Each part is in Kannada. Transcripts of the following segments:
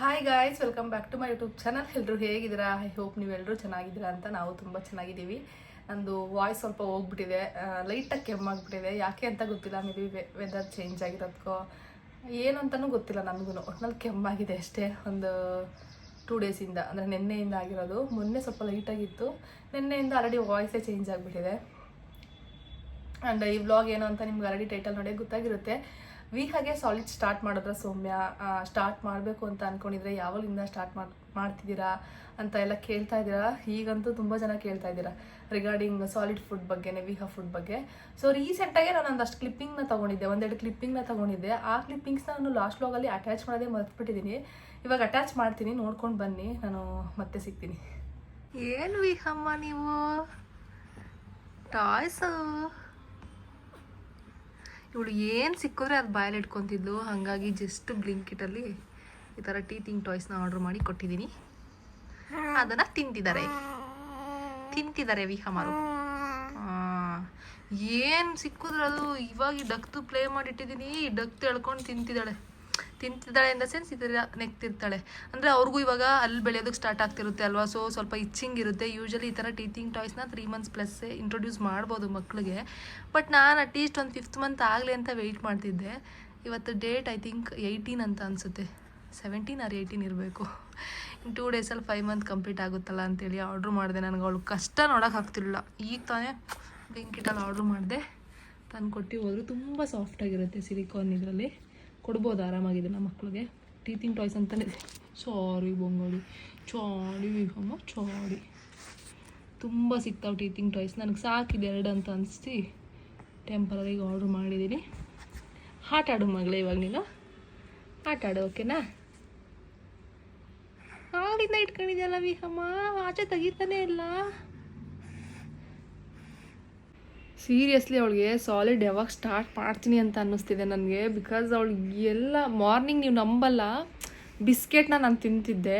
Hi guys, welcome back to my YouTube channel. ಎಲ್ಲರೂ ಹೇಗಿದ್ದೀರಾ? ಐ ಹೋಪ್ ನೀವೆಲ್ಲರೂ ಚೆನ್ನಾಗಿದ್ದೀರಾ ಅಂತ. ನಾವು ತುಂಬ ಚೆನ್ನಾಗಿದ್ದೀವಿ. ನಂದು ವಾಯ್ಸ್ ಸ್ವಲ್ಪ ಹೋಗ್ಬಿಟ್ಟಿದೆ, ಲೈಟಾಗಿ ಕೆಮ್ಮಾಗ್ಬಿಟ್ಟಿದೆ. ಯಾಕೆ ಅಂತ ಗೊತ್ತಿಲ್ಲ. ಮೇ ಬಿ ವೆದರ್ ಚೇಂಜ್ ಆಗಿರೋದಕ್ಕೋ ಏನು ಅಂತಲೂ ಗೊತ್ತಿಲ್ಲ ನನಗೂ. ಒಟ್ನಲ್ಲಿ ಕೆಮ್ಮಾಗಿದೆ ಅಷ್ಟೇ. ಒಂದು 2 ಡೇಸಿಂದ, ಅಂದರೆ ನಿನ್ನೆಯಿಂದ ಆಗಿರೋದು. ಮೊನ್ನೆ ಸ್ವಲ್ಪ ಲೈಟಾಗಿತ್ತು, ನಿನ್ನೆಯಿಂದ ಆಲ್ರೆಡಿ ವಾಯ್ಸೇ ಚೇಂಜ್ ಆಗಿಬಿಟ್ಟಿದೆ. ಆ್ಯಂಡ್ ಈ ವ್ಲಾಗ್ ಏನು ಅಂತ ನಿಮ್ಗೆ ಆಲ್ರೆಡಿ ಟೈಟಲ್ ನೋಡಿ ಗೊತ್ತಾಗಿರುತ್ತೆ. ವೀಕಾಗೆ ಸಾಲಿಡ್ ಸ್ಟಾರ್ಟ್ ಮಾಡಿದ್ರೆ ಸೌಮ್ಯ ಸ್ಟಾರ್ಟ್ ಮಾಡಬೇಕು ಅಂತ ಅಂದ್ಕೊಂಡಿದ್ರೆ ಯಾವಾಗಲಿಂದ ಸ್ಟಾರ್ಟ್ ಮಾಡ್ತಿದ್ದೀರಾ ಅಂತ ಎಲ್ಲ ಕೇಳ್ತಾ ಇದ್ದೀರಾ. ಈಗಂತೂ ತುಂಬ ಜನ ಕೇಳ್ತಾ ಇದ್ದೀರಾ ರಿಗಾರ್ಡಿಂಗ್ ಸಾಲಿಡ್ ಫುಡ್ ಬಗ್ಗೆನೇ, ವೀಹಾ ಫುಡ್ ಬಗ್ಗೆ. ಸೊ ರೀಸೆಂಟಾಗಿ ನಾನು ಒಂದಷ್ಟು ಕ್ಲಿಪ್ಪಿಂಗ್ನ ತೊಗೊಂಡಿದ್ದೆ, 1-2 ಕ್ಲಿಪ್ಪಿಂಗ್ನ ತೊಗೊಂಡಿದ್ದೆ. ಆ ಕ್ಲಿಪ್ಪಿಂಗ್ಸ್ನ ನಾನು ಲಾಸ್ಟ್ ವ್ಲಾಗಲ್ಲಿ ಅಟ್ಯಾಚ್ ಮಾಡೋದೇ ಮರ್ತ್ಬಿಟ್ಟಿದ್ದೀನಿ. ಇವಾಗ ಅಟ್ಯಾಚ್ ಮಾಡ್ತೀನಿ, ನೋಡ್ಕೊಂಡು ಬನ್ನಿ. ನಾನು ಮತ್ತೆ ಸಿಗ್ತೀನಿ. ಏನು ವೀಹಮ್ಮ ನೀವು ಟಾಯ್ಸು? ಇವಳು ಏನು ಸಿಕ್ಕಿದ್ರೆ ಅದು ಬಾಯಲ್ಲಿ ಇಟ್ಕೊತಿದ್ಲು. ಹಾಗಾಗಿ ಜಸ್ಟ್ ಬ್ಲಿಂಕಿಟಲ್ಲಿ ಈ ಥರ ಟೀತಿಂಗ್ ಟಾಯ್ಸ್ನ ಆರ್ಡ್ರ್ ಮಾಡಿ ಕೊಟ್ಟಿದ್ದೀನಿ. ಅದನ್ನು ತಿಂತಿದ್ದಾರೆ ವಿಹಮಾರು. ಏನು ಸಿಕ್ಕಿದ್ರೆ ಅದು ಇವಾಗ ಈ ಡಕ್ತು ಪ್ಲೇ ಮಾಡಿಟ್ಟಿದ್ದೀನಿ. ಈ ಡಕ್ತು ಎಳ್ಕೊಂಡು ತಿಂತಿದ್ದಾಳೆ ಇನ್ ದ ಸೆನ್ಸ್ ಇದರ ನೆಕ್ತಿರ್ತಾಳೆ. ಅಂದರೆ ಅವ್ರಿಗೂ ಇವಾಗ ಅಲ್ಲಿ ಬೆಳೆಯೋದಕ್ಕೆ ಸ್ಟಾರ್ಟ್ ಆಗ್ತಿರುತ್ತೆ ಅಲ್ವಾ. ಸೊ ಸ್ವಲ್ಪ ಇಚ್ಚಿಂಗ್ ಇರುತ್ತೆ. ಯೂಶಲಿ ಈ ಥರ ಟೀತಿಂಗ್ ಟಾಯ್ಸ್ನ 3 months ಪ್ಲಸ್ ಇಂಟ್ರೊಡ್ಯೂಸ್ ಮಾಡ್ಬೋದು ಮಕ್ಕಳಿಗೆ. ಬಟ್ ನಾನು ಅಟ್ಲೀಸ್ಟ್ ಒಂದು 5th month ಆಗಲಿ ಅಂತ ವೆಯ್ಟ್ ಮಾಡ್ತಿದ್ದೆ. ಇವತ್ತು ಡೇಟ್ ಐ ಥಿಂಕ್ 18 ಅಂತ ಅನಿಸುತ್ತೆ, 17 or 18 ಇರಬೇಕು. ಇನ್ನು 2 ಡೇಸಲ್ಲಿ 5 month ಕಂಪ್ಲೀಟ್ ಆಗುತ್ತಲ್ಲ ಅಂತೇಳಿ ಆರ್ಡ್ರ್ ಮಾಡಿದೆ. ನನಗೆ ಅವಳು ಕಷ್ಟ ನೋಡೋಕ್ಕಾಗ್ತಿರಲಿಲ್ಲ. ಈಗ ತಾನೇ ಬ್ಲಿಂಕಿಟಲ್ಲಿ ಆರ್ಡ್ರ್ ಮಾಡಿದೆ, ತಂದು ಕೊಟ್ಟು ಹೋದ್ರು. ತುಂಬ ಸಾಫ್ಟಾಗಿರುತ್ತೆ, ಸಿಲಿಕಾನ್ ಇದರಲ್ಲಿ ಕೊಡ್ಬೋದು ಆರಾಮಾಗಿದೆ ನಮ್ಮ ಮಕ್ಕಳಿಗೆ. ಟೀತಿಂಗ್ ಟಾಯ್ಸ್ ಅಂತಲೇ ಸಾರಿ ಬೊಂಗೋಡಿ ಚಾಡಿ ವಿಹಮ್ಮ ಚಾಡಿ ತುಂಬ ಸಿಗ್ತಾವೆ ಟೀತಿಂಗ್ ಟಾಯ್ಸ್. ನನಗೆ ಸಾಕಿದೆ 2 ಅಂತ ಅನಿಸಿ ಟೆಂಪರರಿಗೆ ಆರ್ಡ್ರ್ ಮಾಡಿದ್ದೀನಿ. ಆಟ ಆಡು ಮಗಳೇ, ಇವಾಗ ನೀನು ಆಟ ಆಡು, ಓಕೆನಾ? ಆಡಿಂದ ಇಟ್ಕೊಂಡಿದ್ಯಲ್ಲ ವಿಹಮ್ಮ, ಆಚೆ ತೆಗಿತಾನೆ ಇಲ್ಲ. ಸೀರಿಯಸ್ಲಿ ಅವಳಿಗೆ ಸಾಲಿಡ್ ಯಾವಾಗ ಸ್ಟಾರ್ಟ್ ಮಾಡ್ತೀನಿ ಅಂತ ಅನ್ನಿಸ್ತಿದೆ ನನಗೆ. ಬಿಕಾಸ್ ಅವಳಿಗೆ ಎಲ್ಲ ಮಾರ್ನಿಂಗ್ ನೀವು ನಂಬಲ್ಲ, ಬಿಸ್ಕೆಟ್ನ ನಾನು ತಿಂತಿದ್ದೆ.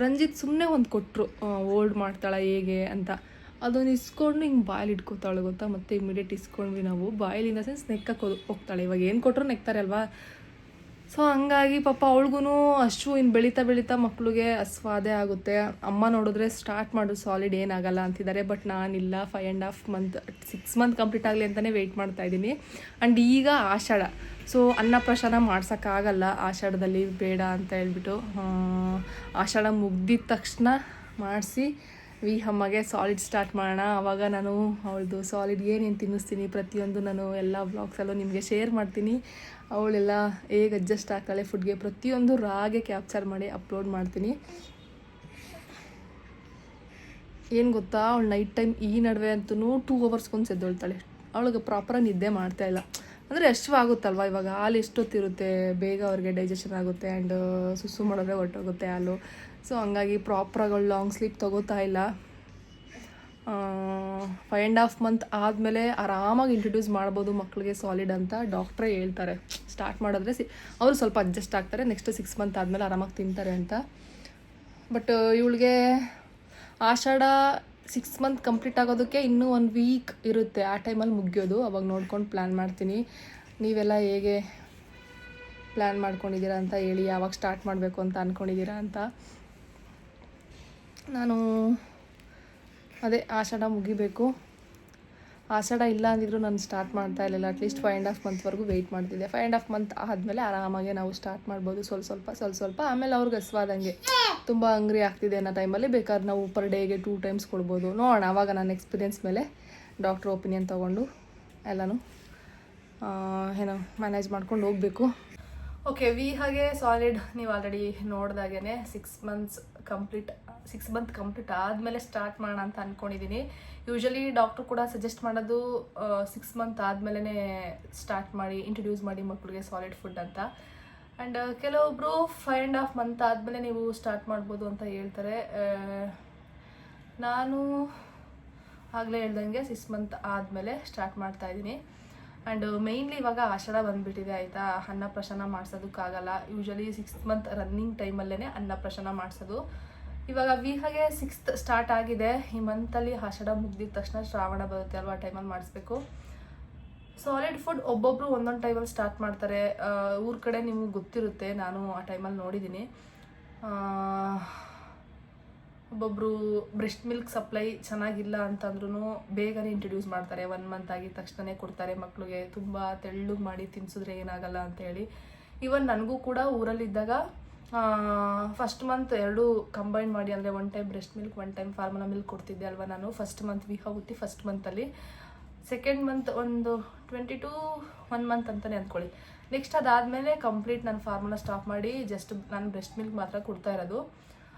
ರಂಜಿತ್ ಸುಮ್ಮನೆ ಒಂದು ಕೊಟ್ಟರು, ಓಲ್ಡ್ ಮಾಡ್ತಾಳೆ ಹೇಗೆ ಅಂತ. ಅದೊಂದು ಇಸ್ಕೊಂಡು ಹಿಂಗೆ ಬಾಯಲ್ಲಿ ಇಟ್ಕೋತಾಳೆ ಗೊತ್ತಾ. ಮತ್ತೆ ಇಮಿಡಿಯೇಟ್ ಇಸ್ಕೊಂಡ್ವಿ ನಾವು. ಬಾಯಲ್ಲಿಂದ ಸೆನ್ಸ್ ನೆಕ್ಕಕ್ಕೆ ಹೋಗ್ತಾಳೆ. ಇವಾಗ ಏನು ಕೊಟ್ಟರು ನೆಕ್ತಾರೆ ಅಲ್ವಾ. ಸೊ ಹಂಗಾಗಿ ಪಾಪ ಅವಳಿಗೂ ಅಷ್ಟು ಇನ್ನು ಬೆಳೀತಾ ಮಕ್ಕಳಿಗೆ ಅಸ್ವಾದೇ ಆಗುತ್ತೆ. ಅಮ್ಮ ನೋಡಿದ್ರೆ ಸ್ಟಾರ್ಟ್ ಮಾಡು ಸಾಲಿಡ್ ಏನಾಗಲ್ಲ ಅಂತಿದ್ದಾರೆ. ಬಟ್ ನಾನಿಲ್ಲ, 5.5 month 6 month ಕಂಪ್ಲೀಟ್ ಆಗಲಿ ಅಂತಲೇ ವೆಯ್ಟ್ ಮಾಡ್ತಾಯಿದ್ದೀನಿ. ಆ್ಯಂಡ್ ಈಗ ಆಷಾಢ, ಸೊ ಅನ್ನಪ್ರಾಶನ ಮಾಡ್ಸೋಕ್ಕಾಗಲ್ಲ ಆಷಾಢದಲ್ಲಿ, ಬೇಡ ಅಂತ ಹೇಳ್ಬಿಟ್ಟು. ಆಷಾಢ ಮುಗ್ದಿದ ತಕ್ಷಣ ಮಾಡಿಸಿ ವಿಹಮ್ಮಗೆ ಸಾಲಿಡ್ ಸ್ಟಾರ್ಟ್ ಮಾಡೋಣ. ಆವಾಗ ನಾನು ಅವಳದು ಸಾಲಿಡ್ ಏನೇನು ತಿನ್ನಿಸ್ತೀನಿ ಪ್ರತಿಯೊಂದು ನಾನು ಎಲ್ಲ ವ್ಲಾಗ್ಸಲ್ಲೂ ನಿಮಗೆ ಶೇರ್ ಮಾಡ್ತೀನಿ. ಅವಳೆಲ್ಲ ಹೇಗೆ ಅಡ್ಜಸ್ಟ್ ಆಗ್ತಾಳೆ ಫುಡ್ಗೆ ಪ್ರತಿಯೊಂದು ರಾಗೆ ಕ್ಯಾಪ್ಚರ್ ಮಾಡಿ ಅಪ್ಲೋಡ್ ಮಾಡ್ತೀನಿ. ಏನು ಗೊತ್ತಾ, ಅವಳು ನೈಟ್ ಟೈಮ್ ಈ ನಡುವೆ ಅಂತೂ 2 hours ಎದ್ದೊಳ್ತಾಳೆ. ಅವಳಿಗೆ ಪ್ರಾಪರಾಗಿ ನಿದ್ದೆ ಮಾಡ್ತಾಯಿಲ್ಲ. ಅಂದರೆ ಆಗುತ್ತಲ್ವ, ಇವಾಗ ಹಾಲು ಎಷ್ಟೊತ್ತಿರುತ್ತೆ, ಬೇಗ ಅವ್ರಿಗೆ ಡೈಜೆಷನ್ ಆಗುತ್ತೆ. ಆ್ಯಂಡ್ ಸುಸ್ಸು ಮಾಡಿದ್ರೆ ಹೊರಟೋಗುತ್ತೆ ಹಾಲು. ಸೊ ಹಂಗಾಗಿ ಪ್ರಾಪ್ರಾಗಿ ಅವಳು ಲಾಂಗ್ ಸ್ಲೀಪ್ ತೊಗೋತಾ ಇಲ್ಲ. 5.5 month ಆದಮೇಲೆ ಆರಾಮಾಗಿ ಇಂಟ್ರೊಡ್ಯೂಸ್ ಮಾಡ್ಬೋದು ಮಕ್ಕಳಿಗೆ ಸಾಲಿಡ್ ಅಂತ ಡಾಕ್ಟ್ರೇ ಹೇಳ್ತಾರೆ. ಸ್ಟಾರ್ಟ್ ಮಾಡಿದ್ರೆ ಅವರು ಸ್ವಲ್ಪ ಅಡ್ಜಸ್ಟ್ ಆಗ್ತಾರೆ. ನೆಕ್ಸ್ಟ್ 6 month ಆದಮೇಲೆ ಆರಾಮಾಗಿ ತಿಂತಾರೆ ಅಂತ. ಬಟ್ ಇವಳಿಗೆ ಆಷಾಢ 6 month ಕಂಪ್ಲೀಟ್ ಆಗೋದಕ್ಕೆ ಇನ್ನೂ 1 week ಇರುತ್ತೆ. ಆ ಟೈಮಲ್ಲಿ ಮುಗಿಯೋದು. ಅವಾಗ ನೋಡ್ಕೊಂಡು ಪ್ಲ್ಯಾನ್ ಮಾಡ್ತೀನಿ. ನೀವೆಲ್ಲ ಹೇಗೆ ಪ್ಲ್ಯಾನ್ ಮಾಡ್ಕೊಂಡಿದ್ದೀರಾ ಅಂತ ಹೇಳಿ, ಯಾವಾಗ ಸ್ಟಾರ್ಟ್ ಮಾಡಬೇಕು ಅಂತ ಅಂದ್ಕೊಂಡಿದ್ದೀರಾ ಅಂತ. ನಾನು ಅದೇ ಆಷಾಢ ಮುಗಿಬೇಕು. ಆಷಾಢ ಇಲ್ಲ ಅಂದಿದ್ರು ನಾನು ಸ್ಟಾರ್ಟ್ ಮಾಡ್ತಾ ಇರಲಿಲ್ಲ. ಅಟ್ಲೀಸ್ಟ್ 5.5 monthವರೆಗೂ ವೆಯ್ಟ್ ಮಾಡ್ತಿದ್ದೆ. 5.5 month ಆದಮೇಲೆ ಆರಾಮಾಗಿ ನಾವು ಸ್ಟಾರ್ಟ್ ಮಾಡ್ಬೋದು, ಸ್ವಲ್ಪ. ಆಮೇಲೆ ಅವ್ರಿಗೆ ಹಸ್ವಾದಂಗೆ ತುಂಬ ಹಂಗ್ರಿ ಆಗ್ತಿದೆ ಅನ್ನೋ ಟೈಮಲ್ಲಿ ಬೇಕಾದ್ರೆ ನಾವು ಪರ್ ಡೇಗೆ 2 times ಕೊಡ್ಬೋದು. ನೋಡೋಣ, ಆವಾಗ ನನ್ನ ಎಕ್ಸ್ಪೀರಿಯೆನ್ಸ್ ಮೇಲೆ ಡಾಕ್ಟ್ರ್ ಒಪಿನಿಯನ್ ತೊಗೊಂಡು ಎಲ್ಲನೂ ಏನೋ ಮ್ಯಾನೇಜ್ ಮಾಡ್ಕೊಂಡು ಹೋಗಬೇಕು. ಓಕೆ, ಹಾಗೆ ಸಾಲಿಡ್ ನೀವು ಆಲ್ರೆಡಿ ನೋಡಿದಾಗೇ 6 month ಕಂಪ್ಲೀಟ್ ಆದಮೇಲೆ ಸ್ಟಾರ್ಟ್ ಮಾಡೋಣ ಅಂತ ಅಂದ್ಕೊಂಡಿದ್ದೀನಿ. ಯೂಶಲಿ ಡಾಕ್ಟ್ರು ಕೂಡ ಸಜೆಸ್ಟ್ ಮಾಡೋದು 6 month ಆದಮೇಲೆ ಸ್ಟಾರ್ಟ್ ಮಾಡಿ, ಇಂಟ್ರೊಡ್ಯೂಸ್ ಮಾಡಿ ಮಕ್ಕಳಿಗೆ ಸಾಲಿಡ್ ಫುಡ್ ಅಂತ. ಆ್ಯಂಡ್ ಕೆಲವೊಬ್ಬರು 5.5 month ಆದಮೇಲೆ ನೀವು ಸ್ಟಾರ್ಟ್ ಮಾಡ್ಬೋದು ಅಂತ ಹೇಳ್ತಾರೆ. ನಾನು ಆಗಲೇ ಹೇಳ್ದಂಗೆ 6 month ಆದಮೇಲೆ ಸ್ಟಾರ್ಟ್ ಮಾಡ್ತಾಯಿದ್ದೀನಿ. ಆ್ಯಂಡ್ ಮೇಯ್ನ್ಲಿ ಇವಾಗ ಆಷಾಢ ಬಂದುಬಿಟ್ಟಿದೆ ಆಯಿತಾ. ಅನ್ನಪ್ರಾಶನ ಮಾಡಿಸೋದಕ್ಕಾಗಲ್ಲ. ಯೂಶಲಿ 6 month ರನ್ನಿಂಗ್ ಟೈಮಲ್ಲೇ ಅನ್ನಪ್ರಾಶನ ಮಾಡಿಸೋದು. ಇವಾಗ ಹಾಗೆ 6th ಸ್ಟಾರ್ಟ್ ಆಗಿದೆ. ಈ ಮಂತಲ್ಲಿ ಆಷಾಢ ಮುಗ್ದಿದ ತಕ್ಷಣ ಶ್ರಾವಣ ಬರುತ್ತೆ ಅಲ್ವಾ, ಆ ಟೈಮಲ್ಲಿ ಮಾಡಿಸ್ಬೇಕು. ಸಾಲಿಡ್ ಫುಡ್ ಒಬ್ಬೊಬ್ಬರು ಒಂದೊಂದು ಟೈಮಲ್ಲಿ ಸ್ಟಾರ್ಟ್ ಮಾಡ್ತಾರೆ. ಊರ ಕಡೆ ನಿಮ್ಗೆ ಗೊತ್ತಿರುತ್ತೆ, ನಾನು ಆ ಟೈಮಲ್ಲಿ ನೋಡಿದ್ದೀನಿ. ಒಬ್ಬೊಬ್ಬರು ಬ್ರೆಸ್ಟ್ ಮಿಲ್ಕ್ ಸಪ್ಲೈ ಚೆನ್ನಾಗಿಲ್ಲ ಅಂತಂದ್ರೂ ಬೇಗನೆ ಇಂಟ್ರೊಡ್ಯೂಸ್ ಮಾಡ್ತಾರೆ, 1 ಮಂತ್ ಆಗಿದ ತಕ್ಷಣನೇ ಕೊಡ್ತಾರೆ ಮಕ್ಕಳಿಗೆ, ತುಂಬ ತೆಳ್ಳಗೆ ಮಾಡಿ ತಿನ್ಸಿದ್ರೆ ಏನಾಗಲ್ಲ ಅಂತೇಳಿ. ಈವನ್ ನನಗೂ ಕೂಡ ಊರಲ್ಲಿದ್ದಾಗ ಫಸ್ಟ್ ಮಂತ್ 2 ಕಂಬೈನ್ ಮಾಡಿ, ಅಂದರೆ 1 time breast milk 1 time formula milk ಕೊಡ್ತಿದ್ದೆ ಅಲ್ವಾ ನಾನು. ಫಸ್ಟ್ ಮಂತ್ ವಿಹಾ ಹುಟ್ಟಿ ಫಸ್ಟ್ ಮಂತಲ್ಲಿ, ಸೆಕೆಂಡ್ ಮಂತ್ ಒಂದು 22 1 ಮಂತ್ ಅಂತಲೇ ಅಂದ್ಕೊಳ್ಳಿ. ನೆಕ್ಸ್ಟ್ ಅದಾದಮೇಲೆ ಕಂಪ್ಲೀಟ್ ನಾನು ಫಾರ್ಮುಲಾ ಸ್ಟಾಪ್ ಮಾಡಿ ಜಸ್ಟ್ ನಾನು ಬ್ರೆಸ್ಟ್ ಮಿಲ್ಕ್ ಮಾತ್ರ ಕೊಡ್ತಾ ಇರೋದು.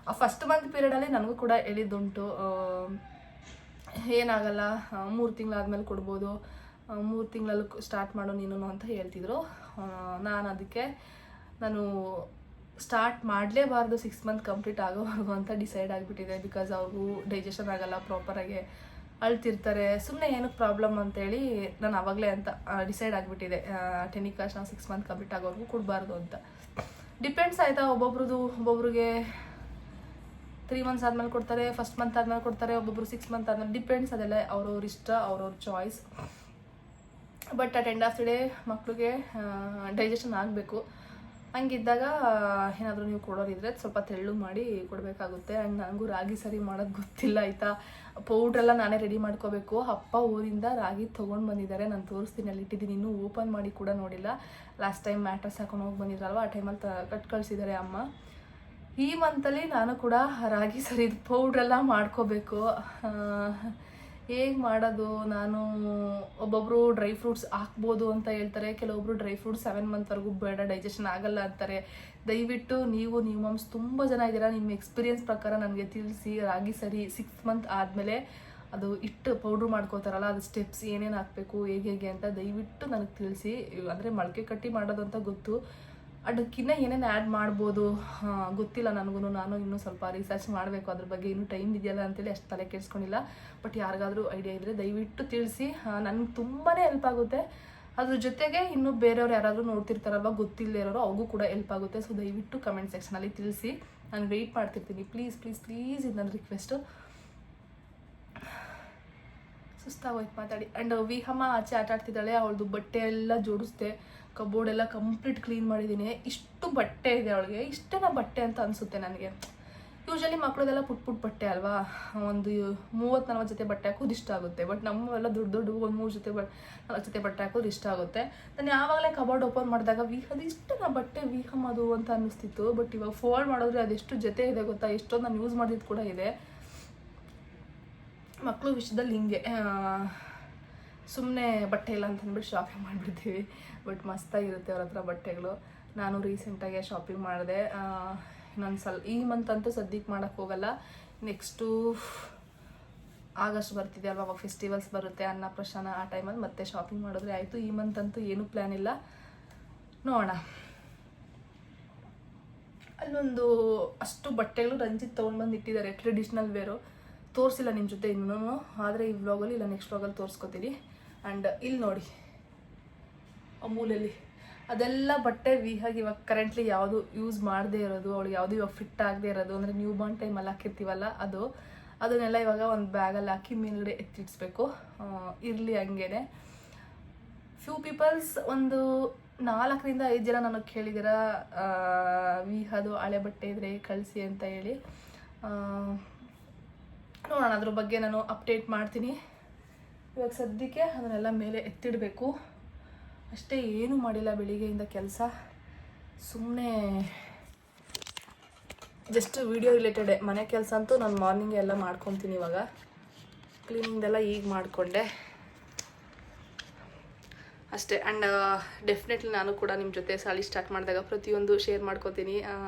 ಆ ಫಸ್ಟ್ ಮಂತ್ ಪೀರಿಯಡಲ್ಲಿ ನನಗೂ ಕೂಡ ಹೇಳಿದ್ದುಂಟು, ಏನಾಗಲ್ಲ 3 ತಿಂಗಳಾದ್ಮೇಲೆ ಕೊಡ್ಬೋದು, 3 ತಿಂಗಳಲ್ಲಿ ಸ್ಟಾರ್ಟ್ ಮಾಡೋ ನೀನು ಅಂತ ಹೇಳ್ತಿದ್ರು. ನಾನು ಸ್ಟಾರ್ಟ್ ಮಾಡಲೇಬಾರ್ದು 6 ಮಂತ್ ಕಂಪ್ಲೀಟ್ ಆಗೋವರೆಗೂ ಅಂತ ಡಿಸೈಡ್ ಆಗಿಬಿಟ್ಟಿದೆ. ಬಿಕಾಸ್ ಅವರು ಡೈಜೆಷನ್ ಆಗಲ್ಲ ಪ್ರಾಪರಾಗಿ, ಅಳ್ತಿರ್ತಾರೆ, ಸುಮ್ಮನೆ ಏನಕ್ಕೆ ಪ್ರಾಬ್ಲಮ್ ಅಂತೇಳಿ ನಾನು ಆವಾಗಲೇ ಅಂತ ಡಿಸೈಡ್ ಆಗಿಬಿಟ್ಟಿದೆ. ಟೆನಿಕಾಸ್ ನಾವು 6 ಮಂತ್ ಕಂಪ್ಲೀಟ್ ಆಗೋವರೆಗೂ ಕೊಡಬಾರ್ದು ಅಂತ. ಡಿಪೆಂಡ್ಸ್ ಆಯಿತಾ, ಒಬ್ಬೊಬ್ರಿಗೆ 3 ಮಂತ್ಸ್ ಆದಮೇಲೆ ಕೊಡ್ತಾರೆ, ಫಸ್ಟ್ ಮಂತ್ ಆದಮೇಲೆ ಕೊಡ್ತಾರೆ, ಒಬ್ಬೊಬ್ರು 6 ಮಂತ್ ಆದಮೇಲೆ, ಡಿಪೆಂಡ್ಸ್. ಅದೆಲ್ಲ ಅವ್ರವ್ರ ಇಷ್ಟ, ಅವ್ರವ್ರ choice. But at end of the day ಮಕ್ಕಳಿಗೆ ಡೈಜೆಷನ್ ಆಗಬೇಕು. ಹಂಗಿದ್ದಾಗ ಏನಾದರೂ ನೀವು ಕೊಡೋರಿದ್ರೆ ಸ್ವಲ್ಪ ತೆಳ್ಳು ಮಾಡಿ ಕೊಡಬೇಕಾಗುತ್ತೆ. ಆ್ಯಂಡ್ ನನಗೂ ರಾಗಿ ಸರಿ ಮಾಡೋದು ಗೊತ್ತಿಲ್ಲ ಆಯಿತಾ. ಪೌಡ್ರೆಲ್ಲ ನಾನೇ ರೆಡಿ ಮಾಡ್ಕೋಬೇಕು. ಅಪ್ಪ ಊರಿಂದ ರಾಗಿ ತೊಗೊಂಡು ಬಂದಿದ್ದಾರೆ, ನಾನು ತೋರಿಸ್ತೀನಿ, ಅಲ್ಲಿ ಇಟ್ಟಿದ್ದೀನಿ, ಇನ್ನೂ ಓಪನ್ ಮಾಡಿ ಕೂಡ ನೋಡಿಲ್ಲ. ಲಾಸ್ಟ್ ಟೈಮ್ ಮ್ಯಾಟ್ರಸ್ ಹಾಕೊಂಡು ಹೋಗಿ ಬಂದಿದ್ರಲ್ವ, ಆ ಟೈಮಲ್ಲಿ ಕಟ್ ಕಳಿಸಿದ್ದಾರೆ ಅಮ್ಮ. ಈ ಮಂತಲ್ಲಿ ನಾನು ಕೂಡ ರಾಗಿ ಸರಿದು ಪೌಡ್ರೆಲ್ಲ ಮಾಡ್ಕೋಬೇಕು. ಹೇಗೆ ಮಾಡೋದು, ನಾನು ಒಬ್ಬೊಬ್ಬರು ಡ್ರೈ ಫ್ರೂಟ್ಸ್ ಹಾಕ್ಬೋದು ಅಂತ ಹೇಳ್ತಾರೆ, ಕೆಲವೊಬ್ರು ಡ್ರೈ ಫ್ರೂಟ್ಸ್ 7 ಮಂತ್ವರೆಗೂ ಬೇಡ, ಡೈಜೆಷನ್ ಆಗಲ್ಲ ಅಂತಾರೆ. ದಯವಿಟ್ಟು ನೀವು ಮಮ್ಸ್ ತುಂಬ ಜನ ಇದ್ದೀರಾ, ನಿಮ್ಮ ಎಕ್ಸ್ಪೀರಿಯನ್ಸ್ ಪ್ರಕಾರ ನನಗೆ ತಿಳಿಸಿ. ರಾಗಿ ಸರಿ 6 ಮಂತ್ ಆದಮೇಲೆ ಅದು ಹಿಟ್ಟು ಪೌಡ್ರ್ ಮಾಡ್ಕೋತಾರಲ್ಲ, ಅದು ಸ್ಟೆಪ್ಸ್ ಏನೇನು ಹಾಕಬೇಕು, ಹೇಗೆ ಅಂತ ದಯವಿಟ್ಟು ನನಗೆ ತಿಳಿಸಿ. ಅಂದರೆ ಮೊಳಕೆ ಕಟ್ಟಿ ಮಾಡೋದು ಅಂತ ಗೊತ್ತು, ಅದಕ್ಕಿಂತ ಏನೇನು ಆ್ಯಡ್ ಮಾಡ್ಬೋದು ಗೊತ್ತಿಲ್ಲ ನನಗೂ. ನಾನು ಇನ್ನೂ ಸ್ವಲ್ಪ ರಿಸರ್ಚ್ ಮಾಡಬೇಕು ಅದ್ರ ಬಗ್ಗೆ, ಇನ್ನೂ ಟೈಮ್ ಇದೆಯಲ್ಲ ಅಂತೇಳಿ ಅಷ್ಟು ತಲೆ ಕೆಡಿಸ್ಕೊಂಡಿಲ್ಲ. ಬಟ್ ಯಾರಿಗಾದರೂ ಐಡಿಯಾ ಇದ್ದರೆ ದಯವಿಟ್ಟು ತಿಳಿಸಿ, ನನಗೆ ತುಂಬಾ ಹೆಲ್ಪ್ ಆಗುತ್ತೆ. ಅದ್ರ ಜೊತೆಗೆ ಇನ್ನೂ ಬೇರೆಯವ್ರು ಯಾರಾದರೂ ನೋಡ್ತಿರ್ತಾರಲ್ವ, ಗೊತ್ತಿಲ್ಲದೆ ಇರೋರು, ಅವ್ರಿಗೂ ಕೂಡ ಹೆಲ್ಪ್ ಆಗುತ್ತೆ. ಸೊ ದಯವಿಟ್ಟು ಕಮೆಂಟ್ ಸೆಕ್ಷನಲ್ಲಿ ತಿಳಿಸಿ, ನಾನು ವೆಯ್ಟ್ ಮಾಡ್ತಿರ್ತೀನಿ. ಪ್ಲೀಸ್ ಪ್ಲೀಸ್ ಪ್ಲೀಸ್, ಇದು ನನ್ನ ರಿಕ್ವೆಸ್ಟು. ಸುಸ್ತಾಗೋಯ್ತು ಮಾತಾಡಿ. ಆ್ಯಂಡ್ ವಿಹಮ್ಮ ಆಚೆ ಆಟ ಆಡ್ತಿದ್ದಾಳೆ, ಅವಳದು ಬಟ್ಟೆ ಎಲ್ಲ ಜೋಡಿಸ್ದೆ, ಕಬೋರ್ಡ್ ಎಲ್ಲ ಕಂಪ್ಲೀಟ್ ಕ್ಲೀನ್ ಮಾಡಿದ್ದೀನಿ. ಇಷ್ಟು ಬಟ್ಟೆ ಇದೆ ಅವಳಿಗೆ, ಇಷ್ಟೇನ ಬಟ್ಟೆ ಅಂತ ಅನಿಸುತ್ತೆ ನನಗೆ. ಯೂಶಲಿ ಮಕ್ಕಳದೆಲ್ಲ ಪುಟ್ ಬಟ್ಟೆ ಅಲ್ವಾ, ಒಂದು 30-40 ಜೊತೆ ಬಟ್ಟೆ ಹಾಕೋದು ಇಷ್ಟ ಆಗುತ್ತೆ. ಬಟ್ ನಮ್ಮವೆಲ್ಲ ದೊಡ್ಡ 1-3 ಜೊತೆ 4 ಜೊತೆ ಬಟ್ಟೆ ಹಾಕೋದು ಇಷ್ಟ ಆಗುತ್ತೆ. ನಾನು ಯಾವಾಗಲೇ ಕಬೋರ್ಡ್ ಓಪನ್ ಮಾಡಿದಾಗ ಅದು ಇಷ್ಟೇನ ಬಟ್ಟೆ ವಿಹಮ್ಮದು ಅಂತ ಅನ್ನಿಸ್ತಿತ್ತು. ಬಟ್ ಇವಾಗ ಫೋಲ್ಡ್ ಮಾಡಿದ್ರೆ ಅದೆಷ್ಟು ಜೊತೆ ಇದೆ ಗೊತ್ತಾ, ಎಷ್ಟೊಂದು ನಾನು ಯೂಸ್ ಮಾಡಿದ್ದು ಕೂಡ ಇದೆ. ಮಕ್ಕಳು ವಿಷಯದಲ್ಲಿ ಹಿಂಗೆ ಸುಮ್ಮನೆ ಬಟ್ಟೆ ಇಲ್ಲ ಅಂತ ಅಂದ್ಬಿಟ್ಟು ಶಾಪಿಂಗ್ ಮಾಡಿಬಿಡ್ತೀವಿ. ಬಟ್ ಮಸ್ತಾಗಿರುತ್ತೆ ಅವ್ರ ಹತ್ರ ಬಟ್ಟೆಗಳು. ನಾನು ರೀಸೆಂಟಾಗಿ ಶಾಪಿಂಗ್ ಮಾಡಿದೆ. ಇನ್ನೊಂದು ಈ ಮಂತ್ ಅಂತೂ ಸದ್ಯಕ್ಕೆ ಮಾಡೋಕ್ಕೆ ಹೋಗಲ್ಲ. ನೆಕ್ಸ್ಟು ಆಗಸ್ಟ್ ಬರ್ತಿದೆ ಅಲ್ವಾ, ಅವಾಗ ಫೆಸ್ಟಿವಲ್ಸ್ ಬರುತ್ತೆ, ಅನ್ನಪ್ರಶಾನ, ಆ ಟೈಮಲ್ಲಿ ಮತ್ತೆ ಶಾಪಿಂಗ್ ಮಾಡಿದ್ರೆ ಆಯಿತು. ಈ ಮಂತ್ ಅಂತೂ ಏನೂ ಪ್ಲ್ಯಾನ್ ಇಲ್ಲ, ನೋಡೋಣ. ಅಲ್ಲೊಂದು ಅಷ್ಟು ಬಟ್ಟೆಗಳು ರಂಜಿತ್ ತೊಗೊಂಡ್ಬಂದು ಇಟ್ಟಿದ್ದಾರೆ, ಟ್ರೆಡಿಷ್ನಲ್ ವೇರು. ತೋರಿಸಿಲ್ಲ ನಿಮ್ಮ ಜೊತೆ ಇನ್ನೂ, ಆದರೆ ಈ ವ್ಲಾಗಲ್ಲಿ ಇಲ್ಲ ನೆಕ್ಸ್ಟ್ ವ್ಲಾಗಲ್ಲಿ ತೋರಿಸ್ಕೊತೀನಿ. ಆ್ಯಂಡ್ ಇಲ್ಲಿ ನೋಡಿ ಅಮೂಲಲ್ಲಿ ಅದೆಲ್ಲ ಬಟ್ಟೆ ವಿಹಾಗಿ ಇವಾಗ ಕರೆಂಟ್ಲಿ ಯಾವುದು ಯೂಸ್ ಮಾಡದೇ ಇರೋದು, ಅವಳಿಗೆ ಯಾವುದು ಇವಾಗ ಫಿಟ್ ಆಗದೆ ಇರೋದು, ಅಂದರೆ ನ್ಯೂ ಬಾರ್ನ್ ಟೈಮಲ್ಲಿ ಹಾಕಿರ್ತೀವಲ್ಲ ಅದನ್ನೆಲ್ಲ ಇವಾಗ ಒಂದು ಬ್ಯಾಗಲ್ಲಿ ಹಾಕಿ ಮೇಲ್ಗಡೆ ಎತ್ತಿಡಿಸ್ಬೇಕು. ಇರಲಿ ಹಂಗೇನೆ. ಫ್ಯೂ ಪೀಪಲ್ಸ್ ಒಂದು 4-5 ಜನ ನನಗೆ ಕೇಳಿದ್ದೀರ ವಿಹಾದು ಹಳೆ ಬಟ್ಟೆ ಇದ್ರೆ ಕಳಿಸಿ ಅಂತ ಹೇಳಿ. ನೋಡೋಣ, ಅದ್ರ ಬಗ್ಗೆ ನಾನು ಅಪ್ಡೇಟ್ ಮಾಡ್ತೀನಿ. ಇವಾಗ ಸದ್ಯಕ್ಕೆ ಅದನ್ನೆಲ್ಲ ಮೇಲೆ ಎತ್ತಿಡಬೇಕು ಅಷ್ಟೇ. ಏನೂ ಮಾಡಿಲ್ಲ ಬೆಳಿಗ್ಗೆಯಿಂದ ಕೆಲಸ, ಸುಮ್ಮನೆ ಜಸ್ಟ್ ವಿಡಿಯೋ ರಿಲೇಟೆಡೇ. ಮನೆ ಕೆಲಸ ಅಂತೂ ನಾನು ಮಾರ್ನಿಂಗ್ ಎಲ್ಲ ಮಾಡ್ಕೊತೀನಿ. ಇವಾಗ ಕ್ಲೀನಿಂಗ್ದೆಲ್ಲ ಈಗ ಮಾಡಿಕೊಂಡೆ ಅಷ್ಟೇ. ಆ್ಯಂಡ್ ಡೆಫಿನೆಟ್ಲಿ ನಾನು ಕೂಡ ನಿಮ್ಮ ಜೊತೆ ಸಾಲಿ ಸ್ಟಾರ್ಟ್ ಮಾಡಿದಾಗ ಪ್ರತಿಯೊಂದು ಶೇರ್ ಮಾಡ್ಕೋತೀನಿ.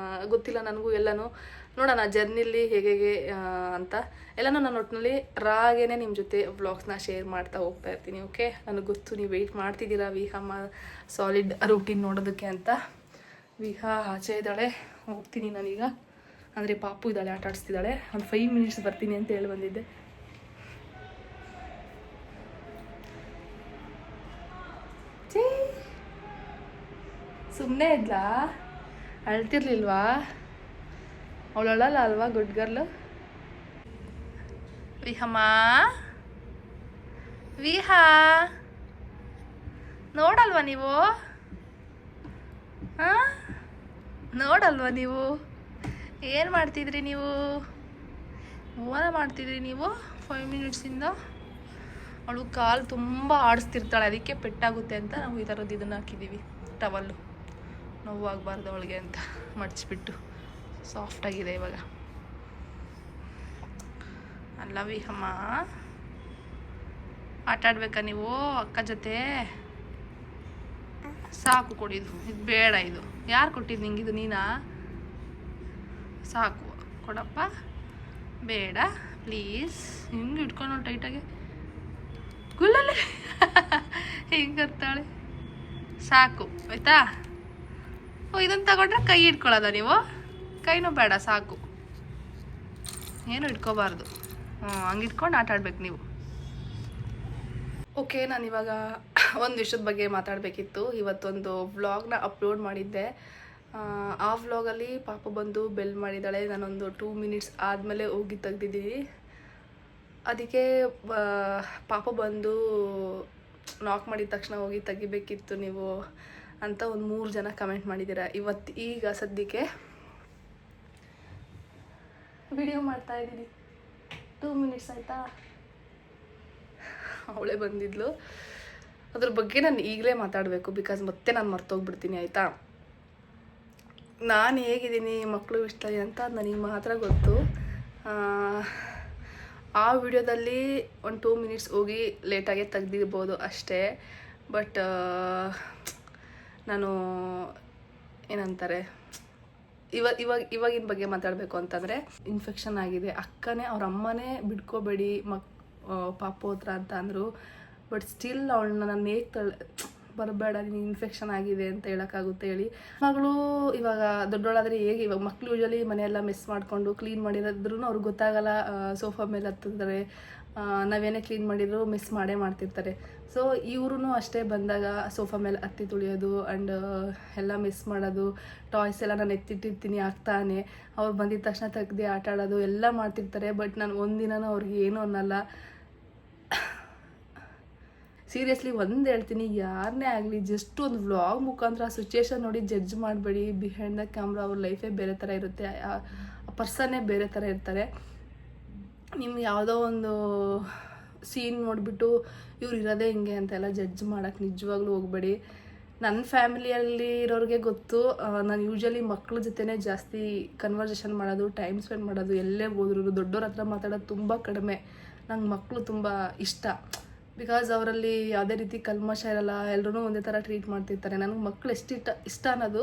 ಗೊತ್ತಿಲ್ಲ ನನಗೂ ಎಲ್ಲನೂ, ನೋಡೋಣ ಜರ್ನಿಲಿ ಹೇಗೆ ಅಂತ ಎಲ್ಲನೂ ನಾನು ಒಟ್ಟಿನಲ್ಲಿ ರಾಗೇನೆ ನಿಮ್ಮ ಜೊತೆ ವ್ಲಾಗ್ಸ್ನ ಶೇರ್ ಮಾಡ್ತಾ ಹೋಗ್ತಾ ಇರ್ತೀನಿ. ಓಕೆ, ನನಗೆ ಗೊತ್ತು ನೀವು ವೆಯ್ಟ್ ಮಾಡ್ತಿದ್ದೀರಾ ವಿಹಮ್ಮ ಸಾಲಿಡ್ ರೂಟೀನ್ ನೋಡೋದಕ್ಕೆ ಅಂತ. ವಿಹಾ ಆಚೆ ಇದ್ದಾಳೆ, ಹೋಗ್ತೀನಿ ನಾನೀಗ. ಅಂದರೆ ಪಾಪು ಇದ್ದಾಳೆ, ಆಟ ಆಡಿಸ್ತಿದ್ದಾಳೆ. ಒಂದು 5 ಮಿನಿಟ್ಸ್ ಬರ್ತೀನಿ ಅಂತ ಹೇಳಿ ಬಂದಿದ್ದೆ. ಸುಮ್ಮನೆ ಇದ್ಲಾ, ಅಳ್ತಿರ್ಲಿಲ್ವಾ? ಅವಳಲ್ಲ ಅಲ್ವಾ ಗುಡ್ ಗರ್ಲು ವಿಹಮ್ಮ? ವಿಹಾ ನೋಡಲ್ವಾ ನೀವು? ಹಾಂ, ನೋಡಲ್ವಾ ನೀವು? ಏನು ಮಾಡ್ತಿದ್ರಿ ನೀವು? ಮೋನ ಮಾಡ್ತಿದ್ರಿ ನೀವು 5 ಮಿನಿಟ್ಸಿಂದ. ಅವಳು ಕಾಲು ತುಂಬ ಆಡಿಸ್ತಿರ್ತಾಳೆ, ಅದಕ್ಕೆ ಪೆಟ್ಟಾಗುತ್ತೆ ಅಂತ ನಾವು ಈ ಥರದ್ದು ಇದನ್ನು ಹಾಕಿದ್ದೀವಿ, ಟವಲ್ಲು, ನೋವಾಗಬಾರ್ದು ಅವಳಿಗೆ ಅಂತ ಮಡಚಿಬಿಟ್ಟು. ಸಾಫ್ಟಾಗಿದೆ ಇವಾಗ. ಅಲ್ಲವಿ ಅಮ್ಮ, ಆಟ ಆಡ್ಬೇಕಾ ನೀವು ಅಕ್ಕ ಜೊತೆ? ಸಾಕು ಕೊಡಿದು, ಇದು ಬೇಡ. ಇದು ಯಾರು ಕೊಟ್ಟಿದ್ದು ನಿಂಗೆ? ಇದು ನೀನಾ? ಸಾಕು ಕೊಡಪ್ಪ, ಬೇಡ ಪ್ಲೀಸ್. ಹಿಂಗೆ ಇಟ್ಕೊಂಡು ಟೈಟಾಗಿ ಗುಲ್ಲಲ್ಲಿ ಹಿಂಗೆ ಕರ್ತಾಳೆ. ಸಾಕು ಆಯ್ತಾ? ಓ, ಇದನ್ನು ತಗೊಂಡ್ರೆ ಕೈ ಇಟ್ಕೊಳ್ಳೋದ ನೀವು? ಕೈನೂ ಬೇಡ, ಸಾಕು, ಏನು ಇಟ್ಕೋಬಾರ್ದು. ಹಂಗೆ ಇಟ್ಕೊಂಡು ಆಟ ಆಡ್ಬೇಕು ನೀವು. ಓಕೆ, ನಾನಿವಾಗ ಒಂದು ವಿಷಯದ ಬಗ್ಗೆ ಮಾತಾಡಬೇಕಿತ್ತು. ಇವತ್ತೊಂದು ವ್ಲಾಗ್ನ ಅಪ್ಲೋಡ್ ಮಾಡಿದ್ದೆ. ಆ ವ್ಲಾಗಲ್ಲಿ ಪಾಪ ಬಂದು ಬೆಲ್ ಮಾಡಿದ್ದಾಳೆ. ನಾನೊಂದು 2 ಮಿನಿಟ್ಸ್ ಆದಮೇಲೆ ಹೋಗಿ ತೆಗ್ದಿದ್ದೀನಿ. ಅದಕ್ಕೆ ಪಾಪ ಬಂದು ನಾಕ್ ಮಾಡಿದ ತಕ್ಷಣ ಹೋಗಿ ತೆಗಿಬೇಕಿತ್ತು ನೀವು ಅಂತ ಒಂದು 3 ಜನ ಕಮೆಂಟ್ ಮಾಡಿದ್ದೀರಾ. ಈಗ ಸದ್ಯಕ್ಕೆ ವಿಡಿಯೋ ಮಾಡ್ತಾಯಿದ್ದೀನಿ. 2 ಮಿನಿಟ್ಸ್ ಆಯಿತಾ? ಅವಳೇ ಬಂದಿದ್ಲು. ಅದ್ರ ಬಗ್ಗೆ ನಾನು ಈಗಲೇ ಮಾತಾಡಬೇಕು, ಬಿಕಾಸ್ ಮತ್ತೆ ನಾನು ಮರ್ತೋಗ್ಬಿಡ್ತೀನಿ ಆಯಿತಾ. ನಾನು ಹೇಗಿದ್ದೀನಿ, ಮಕ್ಕಳು ಇಷ್ಟ ಅಂತ ನನಗೆ ಮಾತ್ರ ಗೊತ್ತು. ಆ ವಿಡಿಯೋದಲ್ಲಿ ಒಂದು 2 ಮಿನಿಟ್ಸ್ ಹೋಗಿ ಲೇಟಾಗೆ ತೆಗ್ದಿರ್ಬೋದು ಅಷ್ಟೇ. ಬಟ್ ನಾನು ಏನಂತಾರೆ, ಇವಾಗಿನ ಬಗ್ಗೆ ಮಾತಾಡಬೇಕು ಅಂತಂದರೆ, ಇನ್ಫೆಕ್ಷನ್ ಆಗಿದೆ. ಅಕ್ಕನೇ ಅವ್ರ ಅಮ್ಮನೇ ಬಿಡ್ಕೋಬೇಡಿ ಪಾಪು ಹತ್ರ ಅಂತ ಅಂದರು. ಬಟ್ ಸ್ಟಿಲ್ ಅವಳನ್ನ ನಾನು ಹೇಗೆ ಬರಬೇಡ, ನಿನಗೆ ಇನ್ಫೆಕ್ಷನ್ ಆಗಿದೆ ಅಂತ ಹೇಳೋಕ್ಕಾಗುತ್ತೆ ಹೇಳಿ? ಮಗಳು ಇವಾಗ ದೊಡ್ಡೋಳಾದರೆ ಹೇಗೆ? ಇವಾಗ ಮಕ್ಕಳು ಯೂಶಲಿ ಮನೆಯೆಲ್ಲ ಮಿಸ್ ಮಾಡಿಕೊಂಡು ಕ್ಲೀನ್ ಮಾಡಿರೋದ್ರೂ ಅವ್ರಿಗೆ ಗೊತ್ತಾಗಲ್ಲ. ಸೋಫಾ ಮೇಲೆ ಹತ್ತಿರ್ತಾರೆ, ನಾವೇನೇ ಕ್ಲೀನ್ ಮಾಡಿದ್ರು ಮಿಸ್ ಮಾಡೇ ಮಾಡ್ತಿರ್ತಾರೆ. ಸೊ ಇವ್ರೂ ಅಷ್ಟೇ, ಬಂದಾಗ ಸೋಫಾ ಮೇಲೆ ಹತ್ತಿ ತುಳಿಯೋದು ಆ್ಯಂಡ್ ಎಲ್ಲ ಮಿಸ್ ಮಾಡೋದು. ಟಾಯ್ಸ್ ಎಲ್ಲ ನಾನು ಎತ್ತಿಟ್ಟಿರ್ತೀನಿ ಆಗ್ತಾನೆ, ಅವ್ರು ಬಂದಿದ್ದ ತಕ್ಷಣ ತೆಗ್ದು ಆಟ ಆಡೋದು ಎಲ್ಲ ಮಾಡ್ತಿರ್ತಾರೆ. ಬಟ್ ನಾನು ಒಂದಿನನೂ ಅವ್ರಿಗೆ ಏನೂ ಅನ್ನಲ್ಲ. ಸೀರಿಯಸ್ಲಿ ಒಂದು ಹೇಳ್ತೀನಿ, ಯಾರನ್ನೇ ಆಗಲಿ ಜಸ್ಟ್ ಒಂದು ವ್ಲಾಗ್ ಮುಖಾಂತರ ಆ ಸಿಚುವೇಶನ್ ನೋಡಿ ಜಡ್ಜ್ ಮಾಡಬೇಡಿ. ಬಿಹೈಂಡ್ ದ ಕ್ಯಾಮ್ರಾ ಅವ್ರ ಲೈಫೇ ಬೇರೆ ಥರ ಇರುತ್ತೆ, ಆ ಪರ್ಸನ್ನೇ ಬೇರೆ ಥರ ಇರ್ತಾರೆ. ನಿಮ್ಗೆ ಯಾವುದೋ ಒಂದು ಸೀನ್ ನೋಡಿಬಿಟ್ಟು ಇವ್ರು ಇರೋದೇ ಹಿಂಗೆ ಅಂತೆಲ್ಲ ಜಡ್ಜ್ ಮಾಡೋಕ್ಕೆ ನಿಜವಾಗ್ಲೂ ಹೋಗಬೇಡಿ. ನನ್ನ ಫ್ಯಾಮಿಲಿಯಲ್ಲಿ ಇರೋರಿಗೆ ಗೊತ್ತು, ನಾನು ಯೂಶ್ವಲಿ ಮಕ್ಳ ಜೊತೆನೇ ಜಾಸ್ತಿ ಕನ್ವರ್ಸೇಷನ್ ಮಾಡೋದು, ಟೈಮ್ ಸ್ಪೆಂಡ್ ಮಾಡೋದು. ಎಲ್ಲೇ ಹೋದ್ರು ದೊಡ್ಡವ್ರ ಹತ್ರ ಮಾತಾಡೋದು ತುಂಬ ಕಡಿಮೆ. ನಂಗೆ ಮಕ್ಕಳು ತುಂಬ ಇಷ್ಟ, ಬಿಕಾಸ್ ಅವರಲ್ಲಿ ಯಾವುದೇ ರೀತಿ ಕಲ್ಮಶ ಇರಲ್ಲ, ಎಲ್ಲರೂ ಒಂದೇ ಥರ ಟ್ರೀಟ್ ಮಾಡ್ತಿರ್ತಾರೆ. ನನಗೆ ಮಕ್ಕಳು ಎಷ್ಟು ಇಷ್ಟ ಅನ್ನೋದು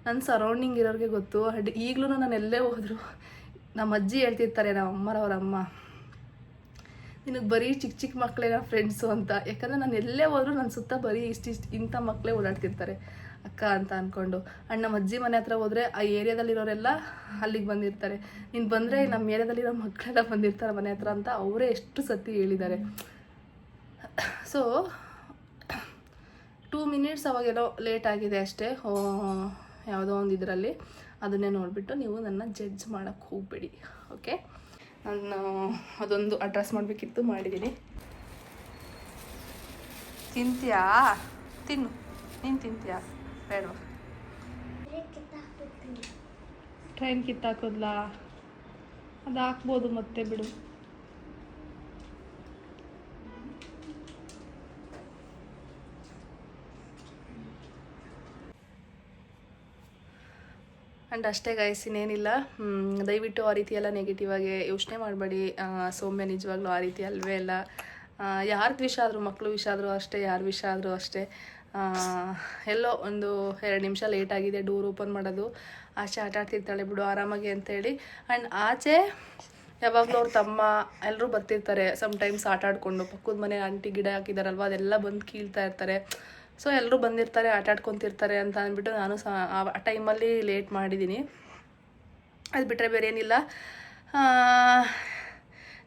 ನನ್ನ ಸರೌಂಡಿಂಗ್ ಇರೋರಿಗೆ ಗೊತ್ತು. ಈಗಲೂ ನಾನು ಎಲ್ಲೇ ಹೋದ್ರು ನಮ್ಮ ಅಜ್ಜಿ ಹೇಳ್ತಿರ್ತಾರೆ, ನಮ್ಮ ಅಮ್ಮರವ್ರ ಅಮ್ಮ, ನಿನಗೆ ಬರೀ ಚಿಕ್ಕ ಚಿಕ್ಕ ಮಕ್ಕಳೇ ನಮ್ಮ ಫ್ರೆಂಡ್ಸು ಅಂತ. ಯಾಕಂದರೆ ನಾನು ಎಲ್ಲೇ ಹೋದ್ರು ನನ್ನ ಸುತ್ತ ಬರೀ ಇಂಥ ಮಕ್ಕಳೇ ಓಡಾಡ್ತಿರ್ತಾರೆ ಅಕ್ಕ ಅಂತ ಅಂದ್ಕೊಂಡು. ಆ್ಯಂಡ್ ನಮ್ಮ ಅಜ್ಜಿ ಮನೆ ಹತ್ರ ಹೋದರೆ ಆ ಏರಿಯಾದಲ್ಲಿರೋರೆಲ್ಲ ಅಲ್ಲಿಗೆ ಬಂದಿರ್ತಾರೆ. ನೀನು ಬಂದರೆ ನಮ್ಮ ಏರಿಯಾದಲ್ಲಿರೋ ಮಕ್ಕಳೆಲ್ಲ ಬಂದಿರ್ತಾರೆ ಮನೆ ಹತ್ರ ಅಂತ ಅವರೇ ಎಷ್ಟು ಸತಿ ಹೇಳಿದ್ದಾರೆ. ಸೊ 2 ಮಿನಿಟ್ಸ್ ಅವಾಗೆಲ್ಲೋ ಲೇಟ್ ಆಗಿದೆ ಅಷ್ಟೇ, ಯಾವುದೋ ಒಂದು ಇದರಲ್ಲಿ. ಅದನ್ನೇ ನೋಡಿಬಿಟ್ಟು ನೀವು ನನ್ನ ಜಡ್ಜ್ ಮಾಡೋಕ್ಕೆ ಹೋಗಬೇಡಿ, ಓಕೆ? ನಾನು ಅದೊಂದು ಅಡ್ರೆಸ್ ಮಾಡಬೇಕಿತ್ತು, ಮಾಡಿದ್ದೀನಿ. ತಿಂತೀಯಾ? ತಿನ್ನು. ನೀನು ತಿಂತೀಯಾ ಬೇಡವಾ? ಟ್ರೈನ್ ಕಿತ್ತಾಕೋದ್ಲಾ? ಅದು ಹಾಕ್ಬೋದು ಮತ್ತೆ, ಬಿಡು. ಆ್ಯಂಡ್ ಅಷ್ಟೇ ಗೈಸ್, ಇನ್ನೇನಿಲ್ಲ. ದಯವಿಟ್ಟು ಆ ರೀತಿ ಎಲ್ಲ ನೆಗೆಟಿವ್ ಆಗಿ ಯೋಚನೆ ಮಾಡಬೇಡಿ. ಸೌಮ್ಯ ನಿಜವಾಗ್ಲೂ ಆ ರೀತಿ ಅಲ್ವೇ ಇಲ್ಲ. ಯಾರ್ದು ವಿಷಯ ಆದರೂ, ಮಕ್ಕಳು ವಿಷಯ ಆದರೂ ಅಷ್ಟೇ, ಯಾರ ವಿಷಯ ಆದರೂ ಅಷ್ಟೇ. ಎಲ್ಲೋ ಒಂದು 2 ನಿಮಿಷ ಲೇಟ್ ಆಗಿದೆ ಡೋರ್ ಓಪನ್ ಮಾಡೋದು. ಆಚೆ ಆಟ ಆಡ್ತಿರ್ತಾಳೆ ಬಿಡು ಆರಾಮಾಗಿ ಅಂತೇಳಿ. ಆ್ಯಂಡ್ ಆಚೆ ಯಾವಾಗಲೂ ಅವ್ರ ತಮ್ಮ ಎಲ್ಲರೂ ಬರ್ತಿರ್ತಾರೆ ಸಮ್ಟೈಮ್ಸ್ ಆಟ ಆಡಿಕೊಂಡು. ಪಕ್ಕದ ಮನೆ ಆಂಟಿ ಗಿಡ ಹಾಕಿದಾರಲ್ವ, ಅದೆಲ್ಲ ಬಂದು ಕೀಳ್ತಾ ಇರ್ತಾರೆ. ಸೊ ಎಲ್ಲರೂ ಬಂದಿರ್ತಾರೆ, ಆಟ ಆಡ್ಕೊತಿರ್ತಾರೆ ಅಂತ ಅಂದ್ಬಿಟ್ಟು ನಾನು ಆ ಟೈಮಲ್ಲಿ ಲೇಟ್ ಮಾಡಿದ್ದೀನಿ. ಅದು ಬಿಟ್ಟರೆ ಬೇರೆ ಏನಿಲ್ಲ.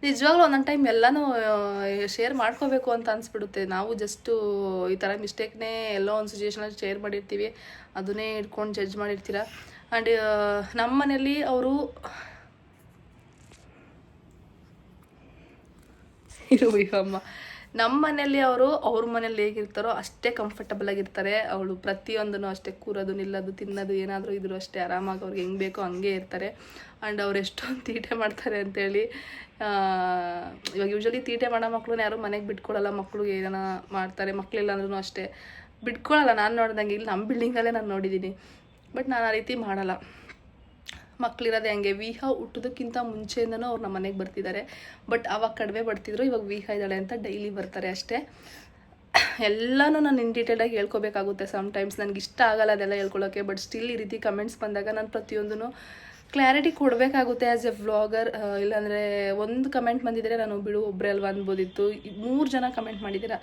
ನಿಜವಾಗ್ಲೂ ಒಂದೊಂದು ಟೈಮ್ ಎಲ್ಲನೂ ಶೇರ್ ಮಾಡ್ಕೋಬೇಕು ಅಂತ ಅನಿಸ್ಬಿಡುತ್ತೆ. ನಾವು ಜಸ್ಟು ಈ ಥರ ಮಿಸ್ಟೇಕ್ನೇ ಎಲ್ಲೋ ಒಂದು ಸಿಚುವೇಷನಲ್ಲಿ ಶೇರ್ ಮಾಡಿರ್ತೀವಿ, ಅದನ್ನೇ ಇಟ್ಕೊಂಡು ಜಡ್ಜ್ ಮಾಡಿರ್ತೀರ. ಆ್ಯಂಡ್ ನಮ್ಮ ಮನೇಲಿ ಅವರು ಇರು ಅಮ್ಮ, ನಮ್ಮ ಮನೇಲಿ ಅವರು ಅವ್ರ ಮನೇಲಿ ಹೇಗಿರ್ತಾರೋ ಅಷ್ಟೇ ಕಂಫರ್ಟಬಲ್ ಆಗಿರ್ತಾರೆ. ಅವಳು ಪ್ರತಿಯೊಂದೂ ಅಷ್ಟೇ, ಕೂರೋದು ನಿಲ್ಲೋದು ತಿನ್ನೋದು ಏನಾದರೂ ಇದ್ರೂ ಅಷ್ಟೇ ಆರಾಮಾಗಿ ಅವ್ರಿಗೆ ಹೆಂಗೆ ಬೇಕೋ ಹಂಗೆ ಇರ್ತಾರೆ. ಆ್ಯಂಡ್ ಅವ್ರು ಎಷ್ಟೊಂದು ತೀಟೆ ಮಾಡ್ತಾರೆ ಅಂತೇಳಿ. ಇವಾಗ ಯೂಶ್ವಲಿ ತೀಟೆ ಮಾಡೋ ಮಕ್ಳನ್ನ ಯಾರೂ ಮನೆಗೆ ಬಿಟ್ಕೊಳ್ಳಲ್ಲ. ಮಕ್ಳು ಏನಾರ ಮಾಡ್ತಾರೆ, ಮಕ್ಕಳಿಲ್ಲ ಅಂದ್ರೂ ಅಷ್ಟೇ ಬಿಟ್ಕೊಳ್ಳಲ್ಲ. ನಾನು ನೋಡ್ದಂಗೆ ಇಲ್ಲಿ ನಮ್ಮ ಬಿಲ್ಡಿಂಗಲ್ಲೇ ನಾನು ನೋಡಿದ್ದೀನಿ. ಬಟ್ ನಾನು ಆ ರೀತಿ ಮಾಡಲ್ಲ. ಮಕ್ಕಳಿರೋದೆ ಹಂಗೆ. ವಿಹಾ ಹುಟ್ಟೋದಕ್ಕಿಂತ ಮುಂಚೆಯಿಂದನೂ ಅವ್ರು ನಮ್ಮ ಮನೆಗೆ ಬರ್ತಿದ್ದಾರೆ. ಬಟ್ ಅವಾಗ ಕಡಿಮೆ ಬರ್ತಿದ್ರು, ಇವಾಗ ವಿಹಾ ಇದ್ದಾಳೆ ಅಂತ ಡೈಲಿ ಬರ್ತಾರೆ ಅಷ್ಟೇ. ಎಲ್ಲನೂ ನಾನು ಇನ್ ಡೀಟೇಲಾಗಿ ಹೇಳ್ಕೊಬೇಕಾಗುತ್ತೆ. ಸಮ್ಟೈಮ್ಸ್ ನನಗೆ ಇಷ್ಟ ಆಗಲ್ಲ ಅದೆಲ್ಲ ಹೇಳ್ಕೊಳ್ಳೋಕ್ಕೆ. ಬಟ್ ಸ್ಟಿಲ್ ಈ ರೀತಿ ಕಮೆಂಟ್ಸ್ ಬಂದಾಗ ನಾನು ಪ್ರತಿಯೊಂದೂ ಕ್ಲಾರಿಟಿ ಕೊಡಬೇಕಾಗುತ್ತೆ ಆ್ಯಸ್ ಎ ವ್ಲಾಗರ್. ಇಲ್ಲಾಂದರೆ ಒಂದು ಕಮೆಂಟ್ ಬಂದಿದ್ದರೆ ನಾನು ಬಿಡು ಒಬ್ಬರೇ ಅಲ್ವಾ ಅನ್ಬೋದಿತ್ತು. 3 ಜನ ಕಮೆಂಟ್ ಮಾಡಿದ್ದೀರಾ.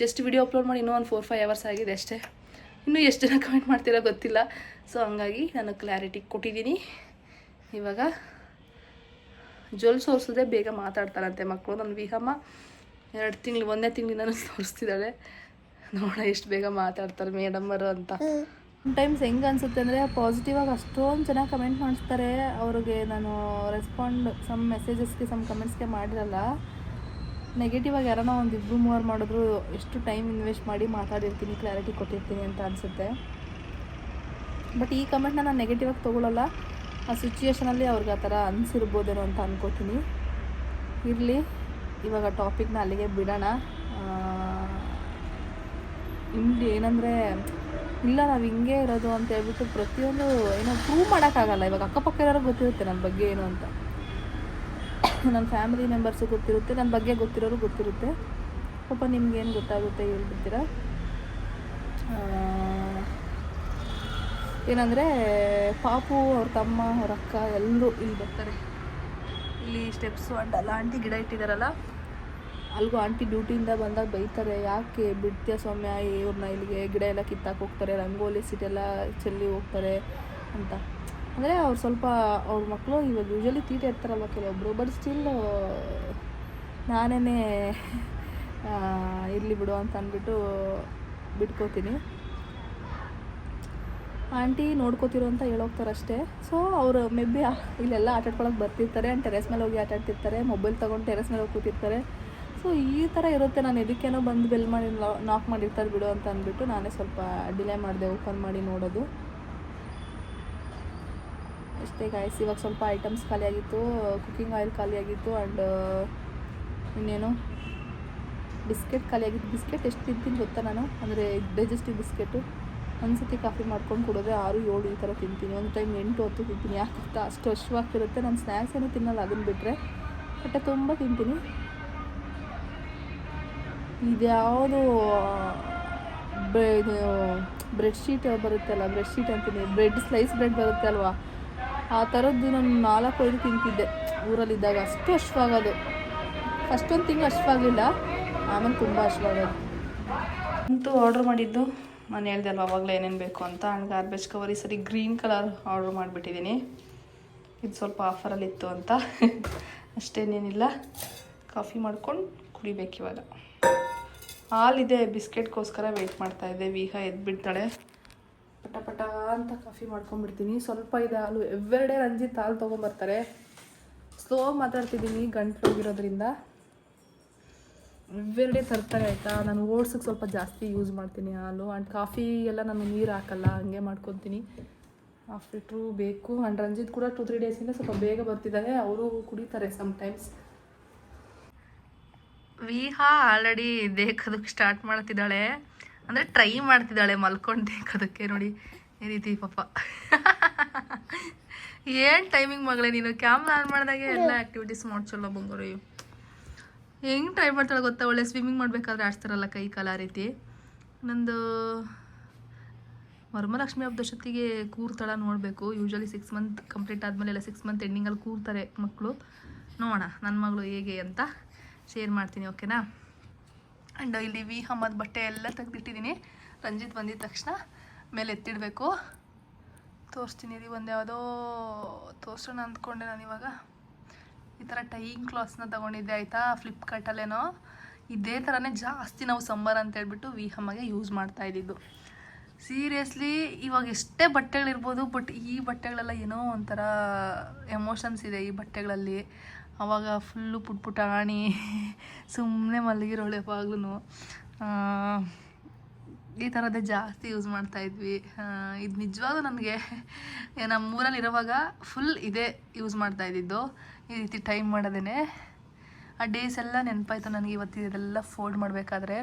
ಜಸ್ಟ್ ವಿಡಿಯೋ ಅಪ್ಲೋಡ್ ಮಾಡಿ ಇನ್ನೂ ಒಂದು 4-5 hours ಆಗಿದೆ ಅಷ್ಟೇ. ಇನ್ನೂ ಎಷ್ಟು ಜನ ಕಮೆಂಟ್ ಮಾಡ್ತೀರೋ ಗೊತ್ತಿಲ್ಲ. ಸೊ ಹಂಗಾಗಿ ನಾನು ಕ್ಲಾರಿಟಿ ಕೊಟ್ಟಿದ್ದೀನಿ. ಇವಾಗ ಜೊಲ್ ಸೋರಿಸಿದ್ರೆ ಬೇಗ ಮಾತಾಡ್ತಾರಂತೆ ಮಕ್ಕಳು. ನನ್ನ ವಿಹಮ್ಮ 2 ತಿಂಗಳು 1ನೇ ತಿಂಗಳಿಂದನೂ ತೋರಿಸ್ತಿದ್ದಾಳೆ. ನೋಡ ಎಷ್ಟು ಬೇಗ ಮಾತಾಡ್ತಾರೆ ಮೇಡಮ್ಮರು ಅಂತ. ಟೈಮ್ಸ್ ಹೆಂಗೆ ಅನಿಸುತ್ತೆ ಅಂದರೆ ಪಾಸಿಟಿವಾಗಿ ಅಷ್ಟೊಂದು ಚೆನ್ನಾಗಿ ಕಮೆಂಟ್ ಮಾಡಿಸ್ತಾರೆ. ಅವ್ರಿಗೆ ನಾನು ರೆಸ್ಪಾಂಡ್ ಸಮ್ ಮೆಸೇಜಸ್ಗೆ ಸಮ್ ಕಮೆಂಟ್ಸ್ಗೆ ಮಾಡಿರಲ್ಲ. ನೆಗೆಟಿವಾಗಿ ಯಾರನ್ನ 1-2-3 ಮಾಡಿದ್ರು ಎಷ್ಟು ಟೈಮ್ ಇನ್ವೆಸ್ಟ್ ಮಾಡಿ ಮಾತಾಡಿರ್ತೀನಿ, ಕ್ಲಾರಿಟಿ ಕೊಟ್ಟಿರ್ತೀನಿ ಅಂತ ಅನಿಸುತ್ತೆ. ಬಟ್ ಈ ಕಮೆಂಟ್ನ ನಾನು ನೆಗೆಟಿವಾಗಿ ತೊಗೊಳ್ಳಲ್ಲ. ಆ ಸಿಚುಯೇಷನಲ್ಲಿ ಅವ್ರಿಗೆ ಆ ಥರ ಅನಿಸಿರ್ಬೋದೇನೋ ಅಂತ ಅಂದ್ಕೋತೀನಿ. ಇರಲಿ, ಇವಾಗ ಟಾಪಿಕ್ನ ಅಲ್ಲಿಗೆ ಬಿಡೋಣ. ಏನಂದರೆ ಇಲ್ಲ ನಾವು ಹಿಂಗೆ ಇರೋದು ಅಂತ ಹೇಳ್ಬಿಟ್ಟು ಪ್ರತಿಯೊಂದು ಏನೋ ಪ್ರೂವ್ ಮಾಡೋಕ್ಕಾಗಲ್ಲ. ಇವಾಗ ಅಕ್ಕಪಕ್ಕ ಇರೋರು ಗೊತ್ತಿರುತ್ತೆ ನನ್ನ ಬಗ್ಗೆ ಏನು ಅಂತ. ನನ್ನ ಫ್ಯಾಮಿಲಿ ಮೆಂಬರ್ಸು ಗೊತ್ತಿರುತ್ತೆ, ನನ್ನ ಬಗ್ಗೆ ಗೊತ್ತಿರೋರು ಗೊತ್ತಿರುತ್ತೆ. ಪಾಪ ನಿಮ್ಗೇನು ಗೊತ್ತಾಗುತ್ತೆ ಹೇಳ್ಬಿಡ್ತೀರಾ. ಏನಂದರೆ ಪಾಪು ಅವ್ರ ತಮ್ಮ ಅವ್ರ ಅಕ್ಕ ಎಲ್ಲರೂ ಇಲ್ಲಿ ಬರ್ತಾರೆ. ಇಲ್ಲಿ ಸ್ಟೆಪ್ಸು ಅಲ್ಲ ಆಂಟಿ ಗಿಡ ಇಟ್ಟಿದ್ದಾರಲ್ಲ, ಅಲ್ಲಿಗೂ ಆಂಟಿ ಡ್ಯೂಟಿಯಿಂದ ಬಂದಾಗ ಬೈತಾರೆ, ಯಾಕೆ ಬಿಡ್ತೀಯ ಸೌಮ್ಯ ಇವ್ರನ್ನ ಇಲ್ಲಿಗೆ, ಗಿಡ ಎಲ್ಲ ಕಿತ್ತಾಕಿ ಹೋಗ್ತಾರೆ, ರಂಗೋಲಿ ಸೀಟೆಲ್ಲ ಚೆಲ್ಲಿ ಹೋಗ್ತಾರೆ ಅಂತ. ಅಂದರೆ ಅವ್ರು ಸ್ವಲ್ಪ ಅವ್ರ ಮಕ್ಕಳು ಇವಾಗ ಯೂಶ್ವಲಿ ತೀಟೆ ಇರ್ತಾರಲ್ವ ಕೆಲವೊಬ್ಬರು. ಬಟ್ ಸ್ಟಿಲ್ ನಾನೇ ಇರಲಿ ಬಿಡು ಅಂತ ಅಂದ್ಬಿಟ್ಟು ಬಿಟ್ಕೋತೀನಿ. ಆಂಟಿ ನೋಡ್ಕೋತಿರೋ ಅಂತ ಹೇಳೋಗ್ತಾರೆ ಅಷ್ಟೇ. ಸೊ ಅವರು ಮೇ ಬಿ ಇಲ್ಲೆಲ್ಲ ಆಟಾಡ್ಕೊಳಕ್ಕೆ ಬರ್ತಿರ್ತಾರೆ. ಆ್ಯಂಡ್ ಟೆರೆಸ್ ಮೇಲೆ ಹೋಗಿ ಆಟಾಡ್ತಿರ್ತಾರೆ, ಮೊಬೈಲ್ ತೊಗೊಂಡು ಟೆರೆಸ್ ಮೇಲೆ ಹೋಗಿ ಕೂತಿರ್ತಾರೆ. ಸೊ ಈ ಥರ ಇರುತ್ತೆ. ನಾನು ಎದಕ್ಕೇನೋ ಬಂದು ಬೆಲ್ ಮಾಡಿ ನಾಕ್ ಮಾಡಿರ್ತಾರೆ ಬಿಡು ಅಂತ ಅಂದ್ಬಿಟ್ಟು ನಾನೇ ಸ್ವಲ್ಪ ಡಿಲೇ ಮಾಡಿದೆ ಓಪನ್ ಮಾಡಿ ನೋಡೋದು ಅಷ್ಟೇ ಗಾಯ್ಸ್. ಇವಾಗ ಸ್ವಲ್ಪ ಐಟಮ್ಸ್ ಖಾಲಿಯಾಗಿತ್ತು, ಕುಕ್ಕಿಂಗ್ ಆಯಿಲ್ ಖಾಲಿಯಾಗಿತ್ತು. ಆ್ಯಂಡ್ ಇನ್ನೇನು ಬಿಸ್ಕೆಟ್ ಖಾಲಿಯಾಗಿತ್ತು. ಬಿಸ್ಕೆಟ್ ಎಷ್ಟು ತಿಂತೀನಿ ಗೊತ್ತಾ ನಾನು, ಅಂದರೆ ಡೈಜೆಸ್ಟಿವ್ ಬಿಸ್ಕೆಟು. ಒಂದು ಸತಿ ಕಾಫಿ ಮಾಡ್ಕೊಂಡು ಕೊಡೋದ್ರೆ 6-7 ಈ ಥರ ತಿಂತೀನಿ. ಒಂದು ಟೈಮ್ 8-10 ತಿಂತೀನಿ. ಯಾಕೆ ಗೊತ್ತಾ, ಅಷ್ಟು ಹಶ್ವಾಗ್ತಿರುತ್ತೆ. ನಾನು ಸ್ನ್ಯಾಕ್ಸ್ ಏನೂ ತಿನ್ನಲ್ಲ, ಅದನ್ನು ಬಿಟ್ಟರೆ ಹೊಟ್ಟೆ ತುಂಬ ತಿಂತೀನಿ. ಇದ್ಯಾವುದು ಬ್ರೆಡ್ ಶೀಟ್ ಬರುತ್ತೆ ಅಲ್ಲ, ಬ್ರೆಡ್ ಶೀಟ್ ಅಂತೀನಿ, ಬ್ರೆಡ್ ಸ್ಲೈಸ್ ಬ್ರೆಡ್ ಬರುತ್ತೆ ಅಲ್ವಾ, ಆ ಥರದ್ದು ನಾನು 4-5 ತಿಂತಿದ್ದೆ ಊರಲ್ಲಿದ್ದಾಗ. ಅಷ್ಟು ಹಶ್ವಾಗೋದು. ಫಸ್ಟೊಂದು ತಿಂಗಳು ಹಶ್ವಾಗಿಲ್ಲ, ಆಮೇಲೆ ತುಂಬ ಹಶ್ವಾಗೋದು. ಅಂತೂ ಆರ್ಡ್ರ್ ಮಾಡಿದ್ದು ನಾನು ಹೇಳ್ದೆ ಅಲ್ವ ಅವಾಗಲೇ ಏನೇನು ಬೇಕು ಅಂತ. ಆ್ಯಂಡ್ ಗಾರ್ಬೇಜ್ ಕವರ್ ಈ ಸರಿ ಗ್ರೀನ್ ಕಲರ್ ಆರ್ಡ್ರ್ ಮಾಡಿಬಿಟ್ಟಿದ್ದೀನಿ. ಇದು ಸ್ವಲ್ಪ ಆಫರಲ್ಲಿತ್ತು ಅಂತ ಅಷ್ಟೇನೇನಿಲ್ಲ. ಕಾಫಿ ಮಾಡ್ಕೊಂಡು ಕುಡಿಬೇಕಿವಾಗ. ಹಾಲಿದೆ, ಬಿಸ್ಕೆಟ್ಗೋಸ್ಕರ ವೆಯ್ಟ್ ಮಾಡ್ತಾಯಿದ್ದೆ. ವಿಹಾ ಎದ್ಬಿಡ್ತಾಳೆ, ಪಟ ಪಟ ಅಂತ ಕಾಫಿ ಮಾಡ್ಕೊಂಡ್ಬಿಡ್ತೀನಿ. ಸ್ವಲ್ಪ ಇದೆ ಹಾಲು. ಎವ್ರಿಡೇ ರಂಜಿತ್ ಹಾಲು ತೊಗೊಂಬರ್ತಾರೆ. ಸ್ಲೋ ಮಾತಾಡ್ತಿದ್ದೀನಿ ಗಂಟು ಹೋಗಿರೋದ್ರಿಂದ. ಎವ್ರಿಡೇ ತರ್ತಾರೆ ಆಯಿತಾ. ನಾನು ಓಟ್ಸಿಗೆ ಸ್ವಲ್ಪ ಜಾಸ್ತಿ ಯೂಸ್ ಮಾಡ್ತೀನಿ ಹಾಲು. ಆ್ಯಂಡ್ ಕಾಫಿ ಎಲ್ಲ ನಾನು ನೀರು ಹಾಕಲ್ಲ, ಹಂಗೆ ಮಾಡ್ಕೊತೀನಿ. ಹಾಫ್ ಲೀಟ್ರು ಬೇಕು. ಆ್ಯಂಡ್ ರಂಜಿತ್ ಕೂಡ 2-3 ಡೇಸಿಂದ ಸ್ವಲ್ಪ ಬೇಗ ಬರ್ತಿದ್ದಾರೆ, ಅವರು ಕುಡಿತಾರೆ ಸಮ್ಟೈಮ್ಸ್. ವಿಹಾ ಆಲ್ರೆಡಿ ದೇಖೋದಕ್ಕೆ ಸ್ಟಾರ್ಟ್ ಮಾಡ್ತಿದ್ದಾಳೆ, ಅಂದರೆ ಟ್ರೈ ಮಾಡ್ತಿದ್ದಾಳೆ ಮಲ್ಕೊಂಡು ದೇಖೋದಕ್ಕೆ. ನೋಡಿ ಈ ರೀತಿ ಪಾಪ. ಏನು ಟೈಮಿಂಗ್ ಮಗಳೇ ನೀನು, ಕ್ಯಾಮ್ರಾ ಆನ್ ಮಾಡಿದಾಗೆ ಎಲ್ಲ ಆ್ಯಕ್ಟಿವಿಟೀಸ್ ಮಾಡ್ಸಲ್ಲ ಬಂಗಾರು. ಹೆಂಗೆ ಟ್ರೈ ಮಾಡ್ತಾಳೆ ಗೊತ್ತಾ, ಒಳ್ಳೆ ಸ್ವಿಮ್ಮಿಂಗ್ ಮಾಡಬೇಕಾದ್ರೆ ಆಡ್ತಾರಲ್ಲ ಕೈ ಕಾಲ ಆ ರೀತಿ. ನಂದು ವರಮಹಾಲಕ್ಷ್ಮಿ ಹಬ್ಬದಷ್ಟೊತ್ತಿಗೆ ಕೂರ್ತಾಳ ನೋಡಬೇಕು. ಯೂಶ್ವಲಿ 6 ಮಂತ್ ಕಂಪ್ಲೀಟ್ ಆದಮೇಲೆ ಎಲ್ಲ 6 ಮಂತ್ ಎಂಡಿಂಗಲ್ಲಿ ಕೂರ್ತಾರೆ ಮಕ್ಕಳು. ನೋಡೋಣ ನನ್ನ ಮಗಳು ಹೇಗೆ ಅಂತ ಶೇರ್ ಮಾಡ್ತೀನಿ, ಓಕೆನಾ. ಆ್ಯಂಡ್ ಇಲ್ಲಿ ವಿಹಮ್ಮದ ಬಟ್ಟೆ ಎಲ್ಲ ತೆಗೆದಿಟ್ಟಿದ್ದೀನಿ. ರಂಜಿತ್ ಬಂದಿದ್ದ ತಕ್ಷಣ ಮೇಲೆ ಎತ್ತಿಡಬೇಕು. ತೋರಿಸ್ತೀನಿ ರೀ. ಒಂದು ಯಾವುದೋ ತೋರಿಸೋಣ ಅಂದ್ಕೊಂಡೆ ನಾನು. ಇವಾಗ ಈ ಥರ ಟೈಯಿಂಗ್ ಕ್ಲಾತ್ಸ್ನ ತೊಗೊಂಡಿದ್ದೆ ಆಯಿತಾ, ಫ್ಲಿಪ್ಕಾರ್ಟಲ್ಲೇನೋ. ಇದೇ ಥರನೇ ಜಾಸ್ತಿ ನಾವು ಸಮ್ಮರ್ ಅಂತ ಹೇಳ್ಬಿಟ್ಟು ವಿಹಮ್ಮಗೆ ಯೂಸ್ ಮಾಡ್ತಾಯಿದ್ದಿದ್ದು. ಸೀರಿಯಸ್ಲಿ ಇವಾಗ ಎಷ್ಟೇ ಬಟ್ಟೆಗಳಿರ್ಬೋದು, ಬಟ್ ಈ ಬಟ್ಟೆಗಳೆಲ್ಲ ಏನೋ ಒಂಥರ ಎಮೋಷನ್ಸ್ ಇದೆ ಈ ಬಟ್ಟೆಗಳಲ್ಲಿ. ಆವಾಗ ಫುಲ್ಲು ಪುಟಾಣಿ ಸುಮ್ಮನೆ ಮಲಗಿರೋಳು ಯಾವಾಗ್ಲೂ. ಈ ಥರದ್ದೇ ಜಾಸ್ತಿ ಯೂಸ್ ಮಾಡ್ತಾಯಿದ್ವಿ. ಇದು ನಿಜವಾಗೂ ನನಗೆ ನಮ್ಮೂರಲ್ಲಿ ಇರೋವಾಗ ಫುಲ್ ಇದೇ ಯೂಸ್ ಮಾಡ್ತಾಯಿದ್ದಿದ್ದು, ಈ ರೀತಿ ಟೈಮ್ ಮಾಡೋದೇ. ಆ ಡೇಸ್ ಎಲ್ಲ ನೆನಪಾಯ್ತು ನನಗೆ ಇವತ್ತು. ಇದೆಲ್ಲ ಫೋಲ್ಡ್ ಮಾಡಬೇಕಾದ್ರೆ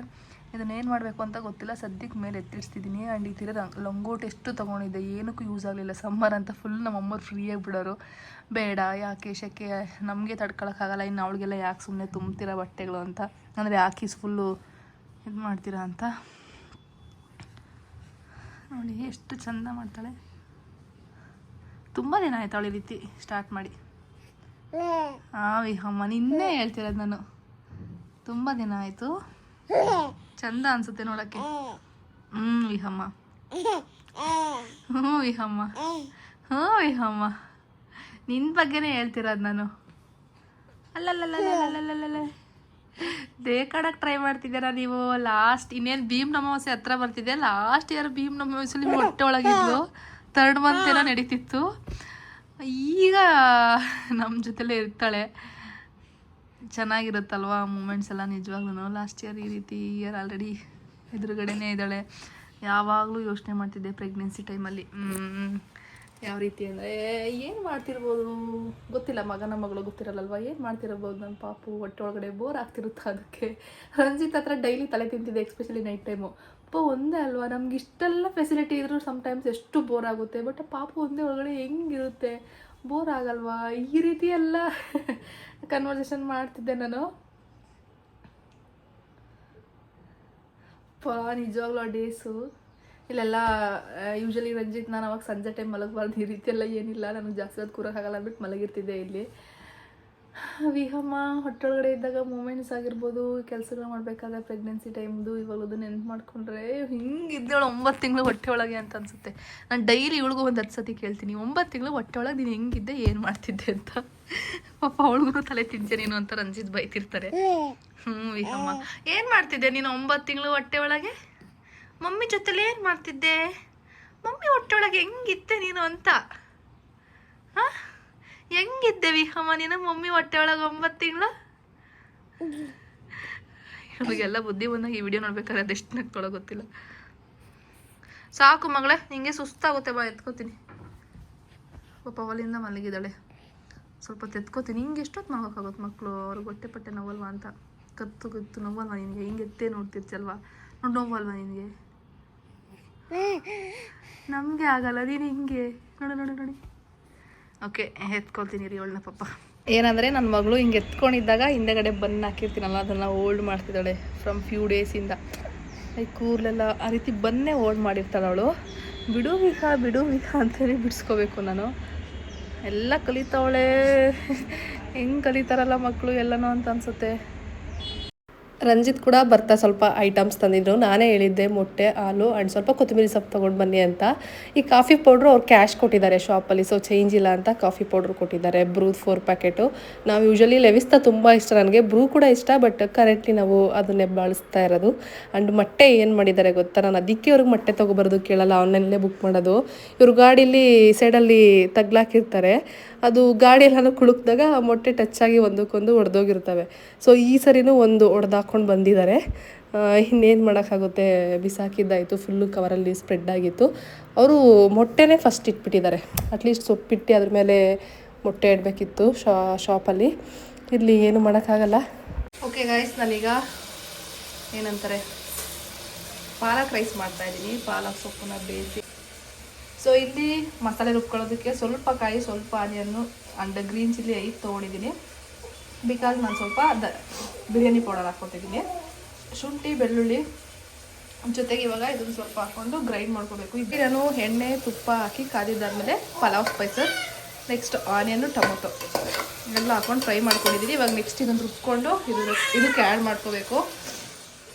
ಇದನ್ನೇನು ಮಾಡಬೇಕು ಅಂತ ಗೊತ್ತಿಲ್ಲ. ಸದ್ಯಕ್ಕೆ ಮೇಲೆ ಎತ್ತಿಡ್ಸ್ತಿದ್ದೀನಿ. ಆ್ಯಂಡ್ ಈ ಥರ ಲಂಗೋಟ್ ಎಷ್ಟು ತೊಗೊಂಡಿದ್ದೆ, ಏನಕ್ಕೂ ಯೂಸ್ ಆಗಲಿಲ್ಲ. ಸಮ್ಮರ್ ಅಂತ ಫುಲ್ ನಮ್ಮಮ್ಮವ್ರು ಫ್ರೀಯಾಗಿ ಬಿಡೋರು. ಬೇಡ, ಯಾಕೆ ಶೆಕೆ, ನಮಗೆ ತಡ್ಕೊಳಕ್ಕಾಗಲ್ಲ, ಇನ್ನು ಅವಳಿಗೆಲ್ಲ ಯಾಕೆ ಸುಮ್ಮನೆ ತುಂಬ್ತೀರಾ ಬಟ್ಟೆಗಳು ಅಂತ, ಅಂದರೆ ಯಾಕೆ ಫುಲ್ಲು ಇದು ಮಾಡ್ತೀರಾ ಅಂತ. ನೋಡಿ ಎಷ್ಟು ಚಂದ ಮಾಡ್ತಾಳೆ. ತುಂಬ ದಿನ ಆಯ್ತು ಅವಳು ಈ ರೀತಿ ಸ್ಟಾರ್ಟ್ ಮಾಡಿ. ವಿಹಮ್ಮ ನಿನ್ನೆ ಹೇಳ್ತಿರೋದು ನಾನು, ತುಂಬ ದಿನ ಆಯಿತು. ಚಂದ ಅನ್ಸುತ್ತೆ ನೋಡೋಕ್ಕೆ. ವಿಹಮ್ಮ, ವಿಹಮ್ಮ, ವಿಹಮ್ಮ ನಿನ್ನ ಬಗ್ಗೆನೇ ಹೇಳ್ತಿರೋದು ನಾನು. ಅಲ್ಲಲ್ಲಲ್ಲಲ್ಲಲ್ಲಲ್ಲ ದೇಕಾಡಕ್ಕೆ ಟ್ರೈ ಮಾಡ್ತಿದ್ದೀರಾ ನೀವು. ಲಾಸ್ಟ್ ಇನ್ನೇನು ಭೀಮ್ ಅಮಾವಾಸ್ಯೆ ಹತ್ರ ಬರ್ತಿದ್ದೆ. ಲಾಸ್ಟ್ ಇಯರ್ ಭೀಮ್ ಅಮಾವಾಸ್ಯೆಲಿ ಹೊಟ್ಟೆ ಒಳಗಿದ್ಲು. 3rd ಮಂತ್ ಏನೋ ನಡೀತಿತ್ತು. ಈಗ ನಮ್ಮ ಜೊತೆಲೇ ಇರ್ತಾಳೆ. ಚೆನ್ನಾಗಿರುತ್ತಲ್ವ ಮೂಮೆಂಟ್ಸ್ ಎಲ್ಲ ನಿಜವಾಗ್ಲೂ. ಲಾಸ್ಟ್ ಇಯರ್ ಈ ರೀತಿ, ಇಯರ್ ಆಲ್ರೆಡಿ ಎದುರುಗಡೆನೇ ಇದ್ದಾಳೆ. ಯಾವಾಗಲೂ ಯೋಚನೆ ಮಾಡ್ತಿದ್ದೆ ಪ್ರೆಗ್ನೆನ್ಸಿ ಟೈಮಲ್ಲಿ ಯಾವ ರೀತಿ ಅಂದರೆ ಏನು ಮಾಡ್ತಿರ್ಬೋದು ಗೊತ್ತಿಲ್ಲ. ಮಗನ ಮಗಳು ಗೊತ್ತಿರಲ್ಲಲ್ವ, ಏನು ಮಾಡ್ತಿರ್ಬೋದು ನನ್ನ ಪಾಪು. ಹೊಟ್ಟೆ ಒಳಗಡೆ ಬೋರ್ ಆಗ್ತಿರುತ್ತೆ. ಅದಕ್ಕೆ ರಂಜಿತ್ ಹತ್ರ ಡೈಲಿ ತಲೆ ತಿಂತಿದ್ದೆ, ಎಸ್ಪೆಷಲಿ ನೈಟ್ ಟೈಮು. ಒಂದೇ ಅಲ್ವಾ, ನಮ್ಗೆ ಇಷ್ಟೆಲ್ಲ ಫೆಸಿಲಿಟಿ ಇದ್ರೂ ಸಮ್ಟೈಮ್ಸ್ ಎಷ್ಟು ಬೋರ್ ಆಗುತ್ತೆ. ಬಟ್ ಪಾಪು ಒಂದೇ ಒಳಗಡೆ ಹೆಂಗಿರುತ್ತೆ, ಬೋರ್ ಆಗಲ್ವಾ? ಈ ರೀತಿ ಎಲ್ಲ ಕನ್ವರ್ಸೇಷನ್ ಮಾಡ್ತಿದ್ದೆ ನಾನು. ನಿಜವಾಗ್ಲೂ ಆ ಡೇಸು ಇಲ್ಲೆಲ್ಲ ಯೂಶ್ವಲಿ ರಂಜಿತ್ ನಾನು ಅವಾಗ ಸಂಜೆ ಟೈಮ್ ಮಲಗಬಾರ್ದು, ಈ ರೀತಿ ಎಲ್ಲ ಏನಿಲ್ಲ. ನನಗೆ ಜಾಸ್ತಿ ಹೊತ್ತು ಕೂರೋಕ್ಕಾಗಲ್ಲ ಅಂದ್ಬಿಟ್ಟು ಮಲಗಿರ್ತಿದ್ದೆ ಇಲ್ಲಿ. ವಿಹಮ್ಮ ಹೊಟ್ಟೆೊಳಗಡೆ ಇದ್ದಾಗ ಮೂಮೆಂಟ್ಸ್ ಆಗಿರ್ಬೋದು, ಕೆಲಸಗಳು ಮಾಡಬೇಕಾದ್ರೆ ಪ್ರೆಗ್ನೆನ್ಸಿ ಟೈಮ್ದು ಇವಾಗದು ನೆನ್ಪು ಮಾಡಿಕೊಂಡ್ರೆ ಹಿಂಗಿದ್ದೇಳು 9 ತಿಂಗಳು ಹೊಟ್ಟೆ ಒಳಗೆ ಅಂತ ಅನಿಸುತ್ತೆ. ನಾನು ಡೈಲಿ ಇವಳಿಗೂ ಒಂದು 10 ಸತಿ ಕೇಳ್ತೀನಿ, 9 ತಿಂಗಳು ಹೊಟ್ಟೆ ಒಳಗೆ ನೀನು ಹೆಂಗಿದ್ದೆ, ಏನು ಮಾಡ್ತಿದ್ದೆ ಅಂತ. ಪಾಪ ಅವಳಿಗೂ ತಲೆ ತಿಂತೆ ನೀನು ಅಂತ ರಂಜಿತ್ ಬೈತಿರ್ತಾರೆ. ವಿಹಮ್ಮ ಏನು ಮಾಡ್ತಿದ್ದೆ ನೀನು 9 ತಿಂಗಳು ಹೊಟ್ಟೆ ಒಳಗೆ? ಮಮ್ಮಿ ಜೊತೆಲಿ ಏನು ಮಾಡ್ತಿದ್ದೆ? ಮಮ್ಮಿ ಹೊಟ್ಟೆ ಒಳಗೆ ಹೆಂಗಿದ್ದೆ ನೀನು ಅಂತ. ಹಾಂ, ಹೆಂಗಿದ್ದೆ ವಿಹಮ್ಮ ನೀನು ಮಮ್ಮಿ ಹೊಟ್ಟೆ ಒಳಗೆ 9 ತಿಂಗಳು? ಇವಾಗೆಲ್ಲ ಬುದ್ಧಿ ಬಂದಾಗ ಈ ವಿಡಿಯೋ ನೋಡ್ಬೇಕಾದ್ರೆ ಅದೆಷ್ಟು ನಗ್ತೊಳಗೆ ಗೊತ್ತಿಲ್ಲ. ಸಾಕು ಮಗಳೇ, ನಿಂಗೆ ಸುಸ್ತಾಗುತ್ತೆ, ಬಾ ಎತ್ಕೋತೀನಿ. ಪಾಪ ಅವಲಿಂದ ಮಲಗಿದ್ದಾಳೆ. ಸ್ವಲ್ಪ ತೆತ್ಕೋತೀನಿ. ಹಿಂಗೆ ಎಷ್ಟೊತ್ತು ಮಲಗೋಕ್ಕಾಗುತ್ತೆ ಮಕ್ಕಳು? ಅವ್ರಿಗೆ ಹೊಟ್ಟೆ ಪಟ್ಟೆ ನೋವಲ್ವಾ ಅಂತ. ಕತ್ತು ನೋವಲ್ವಾ ನಿನಗೆ? ಹಿಂಗೆ ಎತ್ತೇ ನೋಡ್ತಿರ್ಚಲ್ವಾ, ನೋಡಿ ನೋವಲ್ವಾ ನಿನಗೆ? ನಮಗೆ ಆಗಲ್ಲ, ನೀನು ಹಿಂಗೆ ನೋಡಿ. ಓಕೆ, ಎತ್ಕೊಳ್ತೀನಿ ರೀ ಅವಳನ್ನ. ಪಾಪ ಏನಂದರೆ ನನ್ನ ಮಗಳು ಹಿಂಗೆ ಎತ್ಕೊಂಡಿದ್ದಾಗ ಹಿಂದೆಗಡೆ ಬನ್ ಹಾಕಿರ್ತೀನಲ್ಲ, ಅದನ್ನು ಓಲ್ಡ್ ಮಾಡ್ತಿದ್ದಾಳೆ ಫ್ರಮ್ ಫ್ಯೂ ಡೇಸಿಂದ. ಈ ಕೂದಲೆಲ್ಲ ಆ ರೀತಿ ಬನ್ನೇ ಓಲ್ಡ್ ಮಾಡಿರ್ತಾಳೆ ಅವಳು. ಬಿಡು ವಿಹ ಅಂತೇಳಿ ಬಿಡಿಸ್ಕೋಬೇಕು ನಾನು. ಎಲ್ಲ ಕಲಿತಾವಳೆ. ಹೆಂಗೆ ಕಲಿತಾರಲ್ಲ ಮಕ್ಕಳು ಎಲ್ಲನೂ ಅಂತ ಅನಿಸುತ್ತೆ. ರಂಜಿತ್ ಕೂಡ ಬರ್ತಾ ಸ್ವಲ್ಪ ಐಟಮ್ಸ್ ತಂದಿದ್ರು. ನಾನೇ ಹೇಳಿದ್ದೆ ಮೊಟ್ಟೆ, ಹಾಲು ಆ್ಯಂಡ್ ಸ್ವಲ್ಪ ಕೊತ್ತಂಬರಿ ಸೊಪ್ಪು ತೊಗೊಂಡು ಬನ್ನಿ ಅಂತ. ಈ ಕಾಫಿ ಪೌಡ್ರು ಅವ್ರು ಕ್ಯಾಶ್ ಕೊಟ್ಟಿದ್ದಾರೆ ಶಾಪಲ್ಲಿ, ಸೊ ಚೇಂಜ್ ಇಲ್ಲ ಅಂತ ಕಾಫಿ ಪೌಡ್ರು ಕೊಟ್ಟಿದ್ದಾರೆ. ಬ್ರೂ 4 ಪ್ಯಾಕೆಟು. ನಾವು ಯೂಶ್ವಲಿ ಲೆವಿಸ್ತಾ ತುಂಬ ಇಷ್ಟ ನನಗೆ, ಬ್ರೂ ಕೂಡ ಇಷ್ಟ, ಬಟ್ ಕರೆಕ್ಟ್ಲಿ ನಾವು ಅದನ್ನೇ ಬಳಸ್ತಾ ಇರೋದು. ಆ್ಯಂಡ್ ಮೊಟ್ಟೆ ಏನು ಮಾಡಿದ್ದಾರೆ ಗೊತ್ತಾ, ನಾನು ಅದಕ್ಕೆ ಅವ್ರಿಗೆ ಮೊಟ್ಟೆ ತೊಗೊಬರೋದು ಕೇಳಲ್ಲ, ಆನ್ಲೈನಲ್ಲೇ ಬುಕ್ ಮಾಡೋದು. ಇವ್ರು ಗಾಡೀಲಿ ಸೈಡಲ್ಲಿ ತಗ್ಲಾಕಿರ್ತಾರೆ, ಅದು ಗಾಡಿ ಎಲ್ಲನೂ ಕುಳುಕಿದಾಗ ಮೊಟ್ಟೆ ಟಚ್ಚಾಗಿ ಒಂದಕ್ಕೊಂದು ಒಡೆದೋಗಿರ್ತವೆ. ಸೊ ಈ ಸರಿನೂ ಒಂದು ಒಡೆದಾಕೊಂಡು ಬಂದಿದ್ದಾರೆ. ಇನ್ನೇನು ಮಾಡೋಕ್ಕಾಗುತ್ತೆ, ಬಿಸಾಕಿದ್ದಾಯಿತು. ಫುಲ್ಲು ಕವರಲ್ಲಿ ಸ್ಪ್ರೆಡ್ ಆಗಿತ್ತು. ಅವರು ಮೊಟ್ಟೆನೇ ಫಸ್ಟ್ ಇಟ್ಬಿಟ್ಟಿದ್ದಾರೆ. ಅಟ್ಲೀಸ್ಟ್ ಸೊಪ್ಪಿಟ್ಟು ಅದ್ರ ಮೇಲೆ ಮೊಟ್ಟೆ ಇಡಬೇಕಿತ್ತು ಶಾಪಲ್ಲಿ. ಇಲ್ಲಿ ಏನು ಮಾಡೋಕ್ಕಾಗಲ್ಲ. ಓಕೆ ಗೈಸ್, ನಾನೀಗ ಏನಂತಾರೆ ಪಾಲಕ್ ರೈಸ್ ಮಾಡ್ತಾಯಿದ್ದೀನಿ. ಪಾಲಕ್ ಸೊಪ್ಪನ್ನ ಬೇಯಿಸಿ. ಸೊ ಇಲ್ಲಿ ಮಸಾಲೆ ರುಬ್ಕೊಳ್ಳೋದಕ್ಕೆ ಸ್ವಲ್ಪ ಕಾಯಿ, ಸ್ವಲ್ಪ ಆನಿಯನ್ನು ಆ್ಯಂಡ್ ಗ್ರೀನ್ ಚಿಲ್ಲಿ 5 ತೊಗೊಂಡಿದ್ದೀನಿ. ಬಿಕಾಸ್ ನಾನು ಸ್ವಲ್ಪ ಬಿರಿಯಾನಿ ಪೌಡರ್ ಹಾಕ್ಕೊತಿದ್ದೀನಿ. ಶುಂಠಿ, ಬೆಳ್ಳುಳ್ಳಿ ಜೊತೆಗೆ ಇವಾಗ ಇದನ್ನು ಸ್ವಲ್ಪ ಹಾಕ್ಕೊಂಡು ಗ್ರೈಂಡ್ ಮಾಡ್ಕೋಬೇಕು. ಈಗ ನಾನು ಎಣ್ಣೆ, ತುಪ್ಪ ಹಾಕಿ ಕಾದಿದ್ದಾದಮೇಲೆ ಪಲಾವ್ ಸ್ಪೈಸಸ್, ನೆಕ್ಸ್ಟ್ ಆನಿಯನ್ನು, ಟೊಮೊಟೊ ಎಲ್ಲ ಹಾಕ್ಕೊಂಡು ಫ್ರೈ ಮಾಡ್ಕೊಂಡಿದ್ದೀನಿ. ಇವಾಗ ನೆಕ್ಸ್ಟ್ ಇದನ್ನು ರುಬ್ಕೊಂಡು ಇದಕ್ಕೆ ಆ್ಯಡ್ ಮಾಡ್ಕೋಬೇಕು.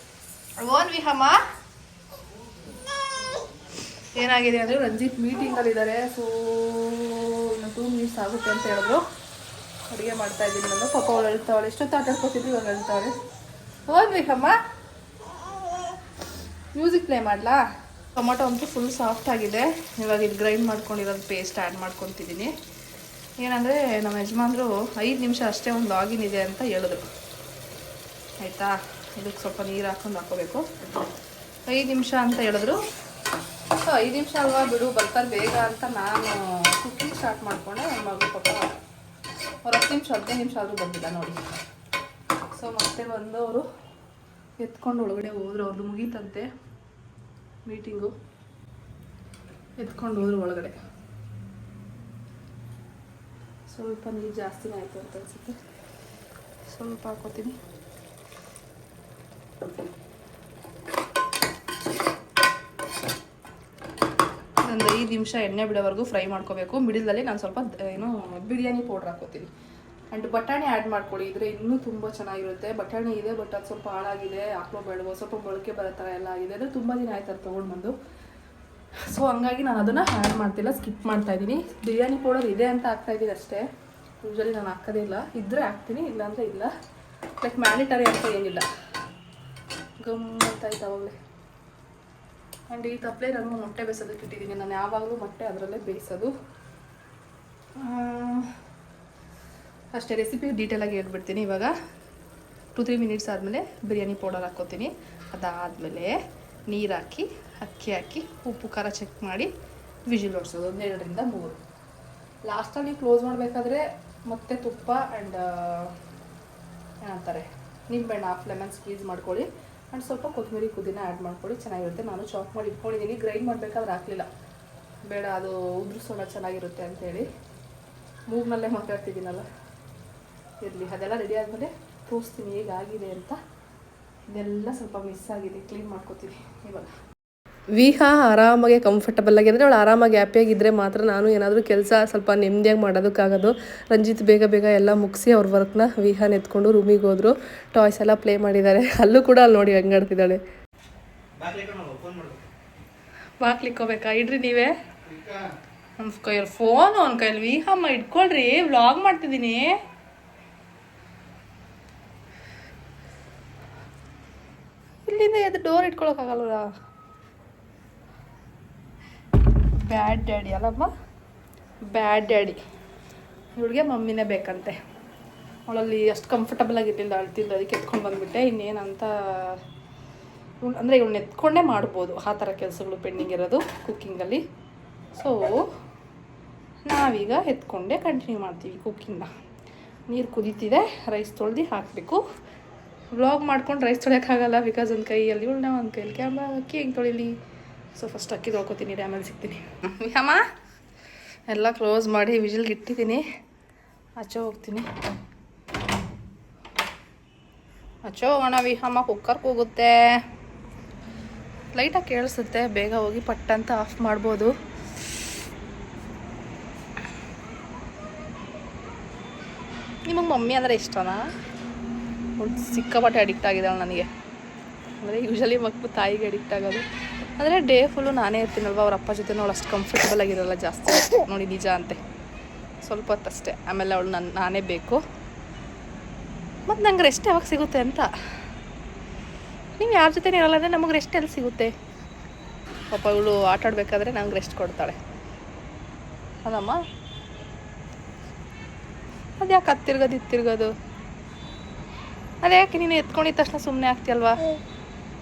ವಿಹಮ್ಮ ಏನಾಗಿದೆ ಅಂದರೆ ರಂಜಿತ್ ಮೀಟಿಂಗಲ್ಲಿದ್ದಾರೆ. ಸೊ ಇನ್ನು 2 ಮಿನಿಟ್ಸ್ ಆಗುತ್ತೆ ಅಂತ ಹೇಳಿದ್ರು. ಅಡುಗೆ ಮಾಡ್ತಾಯಿದ್ದೀನಿ ನಾನು. ಪಾಪ ಅವಳು ಹೇಳ್ತಾವಳೆ, ಎಷ್ಟೊತ್ತು ಆಟಾಡ್ಕೊತಿದ್ವಿ, ಇವಾಗ ಹೇಳ್ತಾವಳೆ. ವಿಹಮ್ಮ ಮ್ಯೂಸಿಕ್ ಪ್ಲೇ ಮಾಡಲಾ? ಟೊಮೊಟೊ ಅಂತೂ ಫುಲ್ ಸಾಫ್ಟ್ ಆಗಿದೆ. ಇವಾಗ ಇದು ಗ್ರೈಂಡ್ ಮಾಡ್ಕೊಂಡಿರೋದು ಪೇಸ್ಟ್ ಆ್ಯಡ್ ಮಾಡ್ಕೊತಿದ್ದೀನಿ. ಏನಂದರೆ ನಮ್ಮ ಯಜಮಾನ್ರು 5 ನಿಮಿಷ ಅಷ್ಟೇ ಒಂದು ಲಾಗಿನ್ ಇದೆ ಅಂತ ಹೇಳಿದ್ರು. ಆಯಿತಾ, ಇದಕ್ಕೆ ಸ್ವಲ್ಪ ನೀರು ಹಾಕೋಬೇಕು. 5 ನಿಮಿಷ ಅಂತ ಹೇಳಿದ್ರು. ಸೊ 5 ನಿಮಿಷ ಅಲ್ವಾ ಬಿಡು, ಬರ್ತಾರೆ ಬೇಗ ಅಂತ ನಾನು ಕುಕ್ಕಿಂಗ್ ಸ್ಟಾರ್ಟ್ ಮಾಡಿಕೊಂಡೆ. ನನ್ನ ಮಗಳು ಪಾಪ ಅವ್ರು 10 ನಿಮಿಷ 15 ನಿಮಿಷ ಆದರೂ ಬಂದಿಲ್ಲ ನೋಡಿ. ಸೊ ಮತ್ತೆ ಬಂದವರು ಎತ್ಕೊಂಡು ಒಳಗಡೆ ಹೋದ್ರು. ಅವ್ರದ್ದು ಮುಗೀತಂತೆ ಮೀಟಿಂಗು, ಎತ್ಕೊಂಡು ಹೋದ್ರು ಒಳಗಡೆ. ಸ್ವಲ್ಪ ನೀರು ಜಾಸ್ತಿನೇ ಆಯಿತು ಅಂತ ಅನಿಸುತ್ತೆ, ಸ್ವಲ್ಪ ಹಾಕೋತೀನಿ. ಒಂದು 5 ನಿಮಿಷ ಎಣ್ಣೆ ಬಿಡೋವರೆಗೂ ಫ್ರೈ ಮಾಡ್ಕೋಬೇಕು. ಮಿಡಿಲ್ದಲ್ಲಿ ನಾನು ಸ್ವಲ್ಪ ಬಿರಿಯಾನಿ ಪೌಡ್ರ್ ಹಾಕೋತೀನಿ. ಆ್ಯಂಡ್ ಬಟಾಣಿ ಆ್ಯಡ್ ಮಾಡ್ಕೊಳ್ಳಿ, ಇದ್ರೆ ಇನ್ನೂ ತುಂಬ ಚೆನ್ನಾಗಿರುತ್ತೆ. ಬಟಾಣಿ ಇದೆ, ಬಟ್ ಅದು ಸ್ವಲ್ಪ ಹಾಳಾಗಿದೆ, ಹಾಕ್ಲೋ ಬೇಡವೋ, ಸ್ವಲ್ಪ ಮೊಳಕೆ ಬರೋ ಥರ ಎಲ್ಲ ಆಗಿದೆ. ಅಂದರೆ ತುಂಬ ದಿನ ಆಯ್ತು ಅದು ತೊಗೊಂಡು ಬಂದು. ಸೊ ಹಂಗಾಗಿ ನಾನು ಅದನ್ನು ಆ್ಯಡ್ ಮಾಡ್ತಿಲ್ಲ, ಸ್ಕಿಪ್ ಮಾಡ್ತಾಯಿದ್ದೀನಿ. ಬಿರಿಯಾನಿ ಪೌಡರ್ ಇದೆ ಅಂತ ಹಾಕ್ತಾಯಿದ್ದೀನಿ ಅಷ್ಟೇ. ಯೂಶ್ವಲಿ ನಾನು ಹಾಕೋದೇ ಇಲ್ಲ, ಇದ್ದರೆ ಹಾಕ್ತೀನಿ, ಇಲ್ಲಾಂದರೆ ಇಲ್ಲ. ಲೈಕ್ ಮ್ಯಾಂಡೇಟರಿ ಅಂತ ಏನಿಲ್ಲ. ಗಮ್ಮಂತಾಯ್ತು ಅವಾಗಲೇ. ಆ್ಯಂಡ್ ಈ ತಪ್ಪಲೆ ನಾನು ಮೊಟ್ಟೆ ಬೇಯಿಸೋದಕ್ಕೆ ಇಟ್ಟಿದ್ದೀನಿ. ನಾನು ಯಾವಾಗಲೂ ಮೊಟ್ಟೆ ಅದರಲ್ಲೇ ಬೇಯಿಸೋದು ಅಷ್ಟೇ. ರೆಸಿಪಿ ಡೀಟೇಲಾಗಿ ಹೇಳ್ಬಿಡ್ತೀನಿ. ಇವಾಗ 2-3 ಮಿನಿಟ್ಸ್ ಆದಮೇಲೆ ಬಿರಿಯಾನಿ ಪೌಡರ್ ಹಾಕ್ಕೋತೀನಿ. ಅದಾದಮೇಲೆ ನೀರು ಹಾಕಿ, ಅಕ್ಕಿ ಹಾಕಿ, ಉಪ್ಪು ಖಾರ ಚೆಕ್ ಮಾಡಿ ವಿಜಿಲ್ ಹೊಡ್ಸೋದು 1-2-3. ಲಾಸ್ಟಲ್ಲಿ ಕ್ಲೋಸ್ ಮಾಡಬೇಕಾದ್ರೆ ಮತ್ತೆ ತುಪ್ಪ ಆ್ಯಂಡ್ ಏನಂತಾರೆ ನಿಂಬೆಹಣ್ಣು, ಹಾಫ್ ಲೆಮನ್ ಸ್ಕ್ವೀಸ್ ಮಾಡ್ಕೊಳ್ಳಿ. ಆ್ಯಂಡ್ ಸ್ವಲ್ಪ ಕೊತ್ತಂಬರಿ ಪುದೀನ ಆ್ಯಡ್ ಮಾಡ್ಕೊಳ್ಳಿ, ಚೆನ್ನಾಗಿರುತ್ತೆ. ನಾನು ಚಾಪ್ ಮಾಡಿ ಇಟ್ಕೊಂಡಿದ್ದೀನಿ. ಗ್ರೈಂಡ್ ಮಾಡಬೇಕಾದ್ರೆ ಹಾಕಲಿಲ್ಲ, ಬೇಡ ಅದು ಉದುರಿಸೋಣ ಚೆನ್ನಾಗಿರುತ್ತೆ ಅಂಥೇಳಿ. ಮೂಗ್ನಲ್ಲೇ ಮಾತಾಡ್ತಿದ್ದೀನಲ್ಲ, ಇರಲಿ. ಅದೆಲ್ಲ ರೆಡಿ ಆದಮೇಲೆ ತೋರಿಸ್ತೀನಿ ಹೇಗಾಗಿದೆ ಅಂತ. ಇದೆಲ್ಲ ಸ್ವಲ್ಪ ಮಿಸ್ ಆಗಿದೆ, ಕ್ಲೀನ್ ಮಾಡ್ಕೊತೀನಿ ಇವಾಗ. ವಿಹಾ ಆರಾಮಾಗಿ ಕಂಫರ್ಟಬಲ್ ಆಗಿದ್ರೆ, ಅವಳು ಆರಾಮಾಗಿ ಹ್ಯಾಪಿಯಾಗಿದ್ದರೆ ಮಾತ್ರ ನಾನು ಏನಾದರೂ ಕೆಲಸ ಸ್ವಲ್ಪ ನೆಮ್ಮದಿಯಾಗಿ ಮಾಡೋದಕ್ಕಾಗೋದು. ರಂಜಿತ್ ಬೇಗ ಬೇಗ ಎಲ್ಲ ಮುಗಿಸಿ ಅವ್ರ ವರ್ಕ್ನ ವಿಹಾನ ಎತ್ಕೊಂಡು ರೂಮಿಗೆ ಹೋದ್ರು. ಟಾಯ್ಸ್ ಎಲ್ಲ ಪ್ಲೇ ಮಾಡಿದ್ದಾರೆ. ಅಲ್ಲೂ ಕೂಡ ಅಲ್ಲಿ ನೋಡಿ ಹಂಗಾಡ್ತಿದ್ದಾಳೆ. ಬಾಕ್ಲಿಕ್ಕೋಬೇಕಾ? ಇಡ್ರಿ ನೀವೇ. ನನ್ನ ಕೈಯಲ್ಲಿ ಫೋನು, ನನ್ನ ಕೈಯಲ್ಲಿ ವಿಹಮ್ಮ ಇಟ್ಕೊಳ್ರಿ, ವ್ಲಾಗ್ ಮಾಡ್ತಿದ್ದೀನಿ. ಇಲ್ಲಿಂದ ಎದ್ದು ಡೋರ್ ಇಟ್ಕೊಳಕ್ಕಾಗಲ್ವ? ಬ್ಯಾಡ್ ಡ್ಯಾಡಿ ಅಲ್ಲಮ್ಮ, ಬ್ಯಾಡ್ ಡ್ಯಾಡಿ. ಇವಳಿಗೆ ಮಮ್ಮಿನೇ ಬೇಕಂತೆ. ಅವಳಲ್ಲಿ ಅಷ್ಟು ಕಂಫರ್ಟಬಲ್ ಆಗಿರಲಿಲ್ಲ, ಅಳ್ತಿದ್ದು. ಅದಕ್ಕೆ ಎತ್ಕೊಂಡು ಬಂದುಬಿಟ್ಟೆ. ಇನ್ನೇನಂತ ಅಂದರೆ ಇವಳನ್ನ ಎತ್ಕೊಂಡೇ ಮಾಡ್ಬೋದು ಆ ಥರ ಕೆಲಸಗಳು ಪೆಂಡಿಂಗ್ ಇರೋದು ಕುಕ್ಕಿಂಗಲ್ಲಿ. ಸೊ ನಾವೀಗ ಎತ್ಕೊಂಡೇ ಕಂಟಿನ್ಯೂ ಮಾಡ್ತೀವಿ ಕುಕ್ಕಿಂಗ್ನ. ನೀರು ಕುದೀತಿದೆ, ರೈಸ್ ತೊಳೆದು ಹಾಕಬೇಕು. ವ್ಲಾಗ್ ಮಾಡ್ಕೊಂಡು ರೈಸ್ ತೊಳೆಯೋಕ್ಕಾಗಲ್ಲ, ಬಿಕಾಸ್ ಒಂದು ಕೈಯಲ್ಲಿ ಇವಳನ್ನ, ಒಂದು ಕೈಯಲ್ಲಿ ಕ್ಯಾಮ್ರಾ. ಅಕ್ಕಿ ಹೆಂಗೆ ತೊಳಿಲಿ? ಸೊ ಫಸ್ಟ್ ಅಕ್ಕಿ ತೊಳ್ಕೊತೀನಿ, ಆಮೇಲೆ ಸಿಗ್ತೀನಿ. ವಿಹಮ್ಮ ಎಲ್ಲ ಕ್ಲೋಸ್ ಮಾಡಿ ವಿಜಿಲ್ಗೆ ಇಟ್ಟಿದ್ದೀನಿ. ಆಚೆ ಹೋಗ್ತೀನಿ. ಆಚೆ ಹೋಗೋಣ ವಿಹಮ್ಮ, ಕುಕ್ಕರ್ಗೆ ಹೋಗುತ್ತೆ. ಲೈಟಾಗಿ ಕೇಳಿಸುತ್ತೆ, ಬೇಗ ಹೋಗಿ ಪಟ್ಟಂತ ಆಫ್ ಮಾಡ್ಬೋದು. ನಿಮಗೆ ಮಮ್ಮಿ ಅಂದರೆ ಇಷ್ಟನಾ? ಸಿಕ್ಕಾಪಟ್ಟೆ ಅಡಿಕ್ಟ್ ಆಗಿದ್ದಾಳೆ ನನಗೆ. ಅಂದರೆ ಯೂಶಲಿ ಮಕ್ಕಳು ತಾಯಿಗೆ ಅಡಿಕ್ಟ್ ಆಗೋದು. ಅಂದರೆ ಡೇ ಫುಲ್ಲು ನಾನೇ ಇರ್ತೀನಲ್ವ, ಅವ್ರ ಅಪ್ಪ ಜೊತೆ ಅವಳು ಅಷ್ಟು ಕಂಫರ್ಟಬಲ್ ಆಗಿರೋಲ್ಲ ಜಾಸ್ತಿ. ನೋಡಿ ನಿಜ ಅಂತೆ, ಸ್ವಲ್ಪ ಹೊತ್ತಷ್ಟೇ. ಆಮೇಲೆ ಅವಳು ನಾನೇ ಬೇಕು. ಮತ್ತು ನಂಗೆ ರೆಸ್ಟ್ ಯಾವಾಗ ಸಿಗುತ್ತೆ ಅಂತ. ನೀವು ಯಾರ ಜೊತೆ ಇರಲ್ಲ ಅಂದರೆ ನಮಗೆ ರೆಸ್ಟ್ ಎಲ್ಲಿ ಸಿಗುತ್ತೆ? ಪಾಪ ಇವಳು ಆಟ ಆಡಬೇಕಾದ್ರೆ ನಂಗೆ ರೆಸ್ಟ್ ಕೊಡ್ತಾಳೆ ಅದಮ್ಮ. ಅದು ಯಾಕೆ ಹತ್ತಿರ್ಗೋದು ಇತ್ತಿರ್ಗೋದು? ಅದೇ ಯಾಕೆ ನೀನು ಎತ್ಕೊಂಡಿದ್ದ ತಕ್ಷಣ ಸುಮ್ಮನೆ ಆಗ್ತೀಯಲ್ವಾ?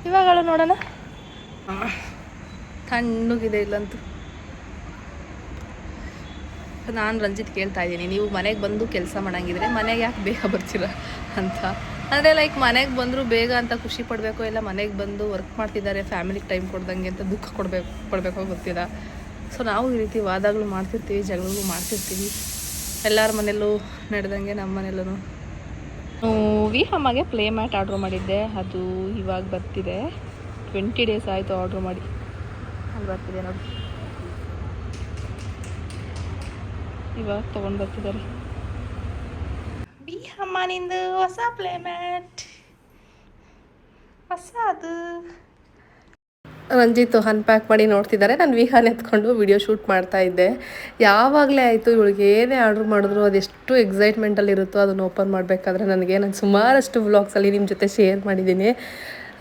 ಇವಾಗಳು ನೋಡೋಣ. ತಣ್ಣಗಿದೆ ಇಲ್ಲಂತೂ. ನಾನು ರಂಜಿತ್ ಕೇಳ್ತಾ ಇದ್ದೀನಿ, ನೀವು ಮನೆಗೆ ಬಂದು ಕೆಲಸ ಮಾಡೋಂಗಿದ್ರೆ ಮನೆಗೆ ಯಾಕೆ ಬೇಗ ಬರ್ತೀರ ಅಂತ. ಅಂದರೆ ಲೈಕ್ ಮನೆಗೆ ಬಂದರೂ ಬೇಗ ಅಂತ ಖುಷಿ ಪಡಬೇಕು, ಇಲ್ಲ ಮನೆಗೆ ಬಂದು ವರ್ಕ್ ಮಾಡ್ತಿದ್ದಾರೆ ಫ್ಯಾಮಿಲಿಗೆ ಟೈಮ್ ಕೊಡ್ದಂಗೆ ಅಂತ ದುಃಖ ಪಡಬೇಕೋ ಗೊತ್ತಿಲ್ಲ. ಸೊ ನಾವು ಈ ರೀತಿ ವಾದಗಳು ಮಾಡ್ತಿರ್ತೀವಿ, ಜಗಳಗಳು ಮಾಡ್ತಿರ್ತೀವಿ. ಎಲ್ಲರ ಮನೆಯಲ್ಲೂ ನಡೆದಂಗೆ ನಮ್ಮ ಮನೆಯಲ್ಲೂ. ವಿಹಮ್ಮಗೆ ಪ್ಲೇ ಮ್ಯಾಟ್ ಆರ್ಡ್ರ್ ಮಾಡಿದ್ದೆ, ಅದು ಇವಾಗ ಬರ್ತಿದೆ. 20 ಡೇಸ್ ಆಯಿತು ಆರ್ಡ್ರ್ ಮಾಡಿ, ಅಲ್ಲಿ ಬರ್ತಿದೆ ನೋಡಿ. ಇವಾಗ ತೊಗೊಂಡು ಬರ್ತಿದ್ದಾರೆ. ವಿಹಮ್ಮನಿಂದು ಹೊಸ ಪ್ಲೇ ಮ್ಯಾಟ್, ಹೊಸ ಅದು. ರಂಜಿತ್ ಅನ್ಪ್ಯಾಕ್ ಮಾಡಿ ನೋಡ್ತಿದ್ದಾರೆ. ನಾನು ವಿಹಾನ್ ಎತ್ಕೊಂಡು ವಿಡಿಯೋ ಶೂಟ್ ಮಾಡ್ತಾ ಇದ್ದೆ. ಯಾವಾಗಲೇ ಆಯಿತು, ಇವಳಿಗೆ ಏನೇ ಆರ್ಡ್ರ್ ಮಾಡಿದ್ರು ಅದೆಷ್ಟು ಎಕ್ಸೈಟ್ಮೆಂಟಲ್ಲಿ ಇರುತ್ತೋ ಅದನ್ನು ಓಪನ್ ಮಾಡಬೇಕಾದ್ರೆ. ನಾನು ಸುಮಾರಷ್ಟು ವ್ಲಾಗ್ಸಲ್ಲಿ ನಿಮ್ಮ ಜೊತೆ ಶೇರ್ ಮಾಡಿದ್ದೀನಿ.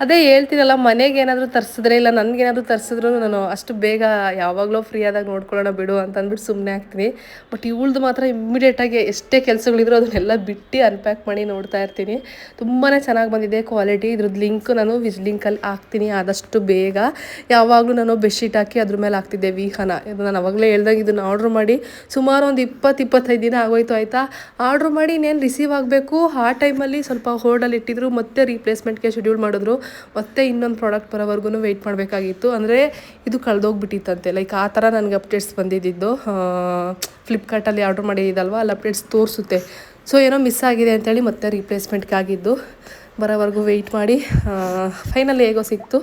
ಅದೇ ಹೇಳ್ತೀನಲ್ಲ, ಮನೆಗೆ ಏನಾದರೂ ತರಿಸಿದ್ರೆ ಇಲ್ಲ ನನಗೇನಾದರೂ ತರಿಸಿದ್ರು ನಾನು ಅಷ್ಟು ಬೇಗ ಯಾವಾಗಲೂ ಫ್ರೀ ಆದಾಗ ನೋಡ್ಕೊಳ್ಳೋಣ ಬಿಡು ಅಂತ ಅಂದ್ಬಿಟ್ಟು ಸುಮ್ಮನೆ ಆಗ್ತೀನಿ. ಬಟ್ ಇವಳ್ದು ಮಾತ್ರ ಇಮ್ಮಿಡಿಯೇಟಾಗಿ ಎಷ್ಟೇ ಕೆಲಸಗಳಿದ್ರು ಅದನ್ನೆಲ್ಲ ಬಿಟ್ಟು ಅನ್ಪ್ಯಾಕ್ ಮಾಡಿ ನೋಡ್ತಾ ಇರ್ತೀನಿ. ತುಂಬಾ ಚೆನ್ನಾಗಿ ಬಂದಿದೆ ಕ್ವಾಲಿಟಿ. ಇದ್ರದ್ದು ಲಿಂಕ್ ನಾನು ಲಿಂಕಲ್ಲಿ ಹಾಕ್ತೀನಿ ಆದಷ್ಟು ಬೇಗ. ಯಾವಾಗಲೂ ನಾನು ಬೆಡ್ಶೀಟ್ ಹಾಕಿ ಅದ್ರ ಮೇಲೆ ಹಾಕ್ತಿದ್ದೆ ವಿಹಾನ. ಇದು ನಾನು ಅವಾಗಲೇ ಹೇಳ್ದಾಗ ಇದನ್ನು ಆರ್ಡ್ರ್ ಮಾಡಿ ಸುಮಾರು ಒಂದು 20-25 ದಿನ ಆಗೋಯ್ತು ಆಯಿತಾ. ಆರ್ಡ್ರ್ ಮಾಡಿ ಇನ್ನೇನು ರಿಸೀವ್ ಆಗಬೇಕು ಆ ಟೈಮಲ್ಲಿ ಸ್ವಲ್ಪ ಹೋಲ್ಡಲ್ಲಿ ಇಟ್ಟಿದ್ರು, ಮತ್ತೆ ರೀಪ್ಲೇಸ್ಮೆಂಟ್ಗೆ ಶೆಡ್ಯೂಲ್ ಮಾಡಿದ್ರು, ಮತ್ತೆ ಇನ್ನೊಂದು ಪ್ರಾಡಕ್ಟ್ ಬರೋವರೆಗೂ ವೆಯ್ಟ್ ಮಾಡಬೇಕಾಗಿತ್ತು. ಅಂದರೆ ಇದು ಕಳೆದೋಗ್ಬಿಟ್ಟಿತ್ತಂತೆ. ಲೈಕ್ ಆ ಥರ ನನಗೆ ಅಪ್ಡೇಟ್ಸ್ ಬಂದಿದ್ದು. ಫ್ಲಿಪ್ಕಾರ್ಟಲ್ಲಿ ಆರ್ಡ್ರ್ ಮಾಡಿದ್ದಲ್ವ, ಅಲ್ಲಿ ಅಪ್ಡೇಟ್ಸ್ ತೋರಿಸುತ್ತೆ. ಸೊ ಏನೋ ಮಿಸ್ ಆಗಿದೆ ಅಂತೇಳಿ ಮತ್ತೆ ರೀಪ್ಲೇಸ್ಮೆಂಟ್ಗೆ ಆಗಿದ್ದು. ಬರೋವರೆಗೂ ವೆಯ್ಟ್ ಮಾಡಿ ಫೈನಲ್ ಹೇಗೋ ಸಿಕ್ತು.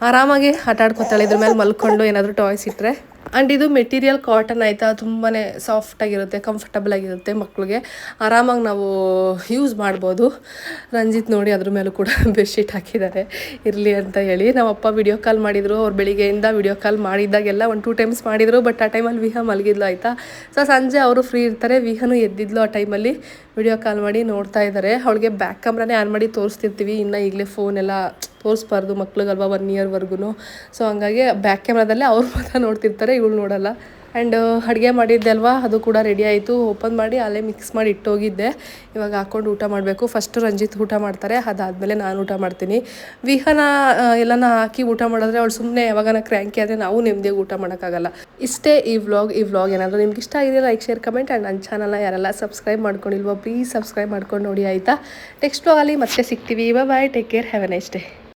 ಆರಾಮಾಗಿ ಆಟ ಆಡ್ಕೊತಾಳೆ ಇದ್ರ ಮೇಲೆ ಮಲ್ಕೊಂಡು, ಏನಾದರೂ ಟಾಯ್ಸ್ ಇಟ್ಟರೆ. ಆ್ಯಂಡ್ ಇದು ಮೆಟೀರಿಯಲ್ ಕಾಟನ್ ಆಯಿತಾ, ತುಂಬಾ ಸಾಫ್ಟಾಗಿರುತ್ತೆ, ಕಂಫರ್ಟಬಲ್ ಆಗಿರುತ್ತೆ. ಮಕ್ಕಳಿಗೆ ಆರಾಮಾಗಿ ನಾವು ಯೂಸ್ ಮಾಡ್ಬೋದು. ರಂಜಿತ್ ನೋಡಿ ಅದ್ರ ಮೇಲೂ ಕೂಡ ಬೆಡ್ಶೀಟ್ ಹಾಕಿದ್ದಾರೆ ಇರಲಿ ಅಂತ ಹೇಳಿ. ನಮ್ಮಪ್ಪ ವಿಡಿಯೋ ಕಾಲ್ ಮಾಡಿದರು. ಅವ್ರು ಬೆಳಿಗ್ಗೆಯಿಂದ ವಿಡಿಯೋ ಕಾಲ್ ಮಾಡಿದ್ದಾಗೆಲ್ಲ 1-2 ಟೈಮ್ಸ್ ಮಾಡಿದರು. ಬಟ್ ಆ ಟೈಮಲ್ಲಿ ವಿಹಾ ಮಲಗಿದ್ಲು ಆಯಿತಾ. ಸೊ ಸಂಜೆ ಅವರು ಫ್ರೀ ಇರ್ತಾರೆ, ವಿಹಾನು ಎದ್ದಿದ್ಲು. ಆ ಟೈಮಲ್ಲಿ ವಿಡಿಯೋ ಕಾಲ್ ಮಾಡಿ ನೋಡ್ತಾ ಇದ್ದಾರೆ. ಅವಳಿಗೆ ಬ್ಯಾಕ್ ಕ್ಯಾಮ್ರಾನೇ ಆನ್ ಮಾಡಿ ತೋರಿಸ್ತಿರ್ತೀವಿ. ಇನ್ನು ಈಗಲೇ ಫೋನೆಲ್ಲ ತೋರಿಸ್ಬಾರ್ದು ಮಕ್ಳಿಗಲ್ವ 1 ಇಯರ್ವರೆಗೂ. ಸೊ ಹಂಗಾಗಿ ಬ್ಯಾಕ್ ಕ್ಯಾಮ್ರಾದಲ್ಲೇ ಅವ್ರು ಮಾತ್ರ ನೋಡ್ತಿರ್ತಾರೆ, ಇವಳು ನೋಡಲ್ಲ. ಆ್ಯಂಡ್ ಅಡುಗೆ ಮಾಡಿದ್ದೆ ಅಲ್ವಾ, ಅದು ಕೂಡ ರೆಡಿ ಆಯಿತು. ಓಪನ್ ಮಾಡಿ ಅಲ್ಲೇ ಮಿಕ್ಸ್ ಮಾಡಿ ಇಟ್ಟೋಗಿದ್ದೆ. ಇವಾಗ ಹಾಕ್ಕೊಂಡು ಊಟ ಮಾಡಬೇಕು. ಫಸ್ಟು ರಂಜಿತ್ ಊಟ ಮಾಡ್ತಾರೆ, ಅದಾದಮೇಲೆ ನಾನು ಊಟ ಮಾಡ್ತೀನಿ. ವಿಹಾನ ಎಲ್ಲನ ಹಾಕಿ ಊಟ ಮಾಡಿದ್ರೆ ಅವಳು ಸುಮ್ಮನೆ ಯಾವಾಗನ ಕ್ರ್ಯಾಂಕಿ ಆದರೆ ನಾವು ನೆಮ್ಮದಿಯಾಗಿ ಊಟ ಮಾಡೋಕ್ಕಾಗಲ್ಲ. ಇಷ್ಟೇ ಈ ವ್ಲಾಗ್ ಏನಾದರೂ ನಿಮ್ಗೆ ಇಷ್ಟ ಆಗಿದೆ ಲೈಕ್, ಶೇರ್, ಕಮೆಂಟ್. ಆ್ಯಂಡ್ ನನ್ನ ಚಾನಲ್ನ ಯಾರೆಲ್ಲ ಸಬ್ಸ್ಕ್ರೈಬ್ ಮಾಡ್ಕೊಂಡಿಲ್ವೋ ಪ್ಲೀಸ್ ಸಬ್ಸ್ಕ್ರೈಬ್ ಮಾಡ್ಕೊಂಡು ನೋಡಿ ಆಯಿತಾ. ನೆಕ್ಸ್ಟ್ ವ್ಲಾಗಲ್ಲಿ ಮತ್ತೆ ಸಿಗ್ತೀವಿ. Bye, take care, have a nice day.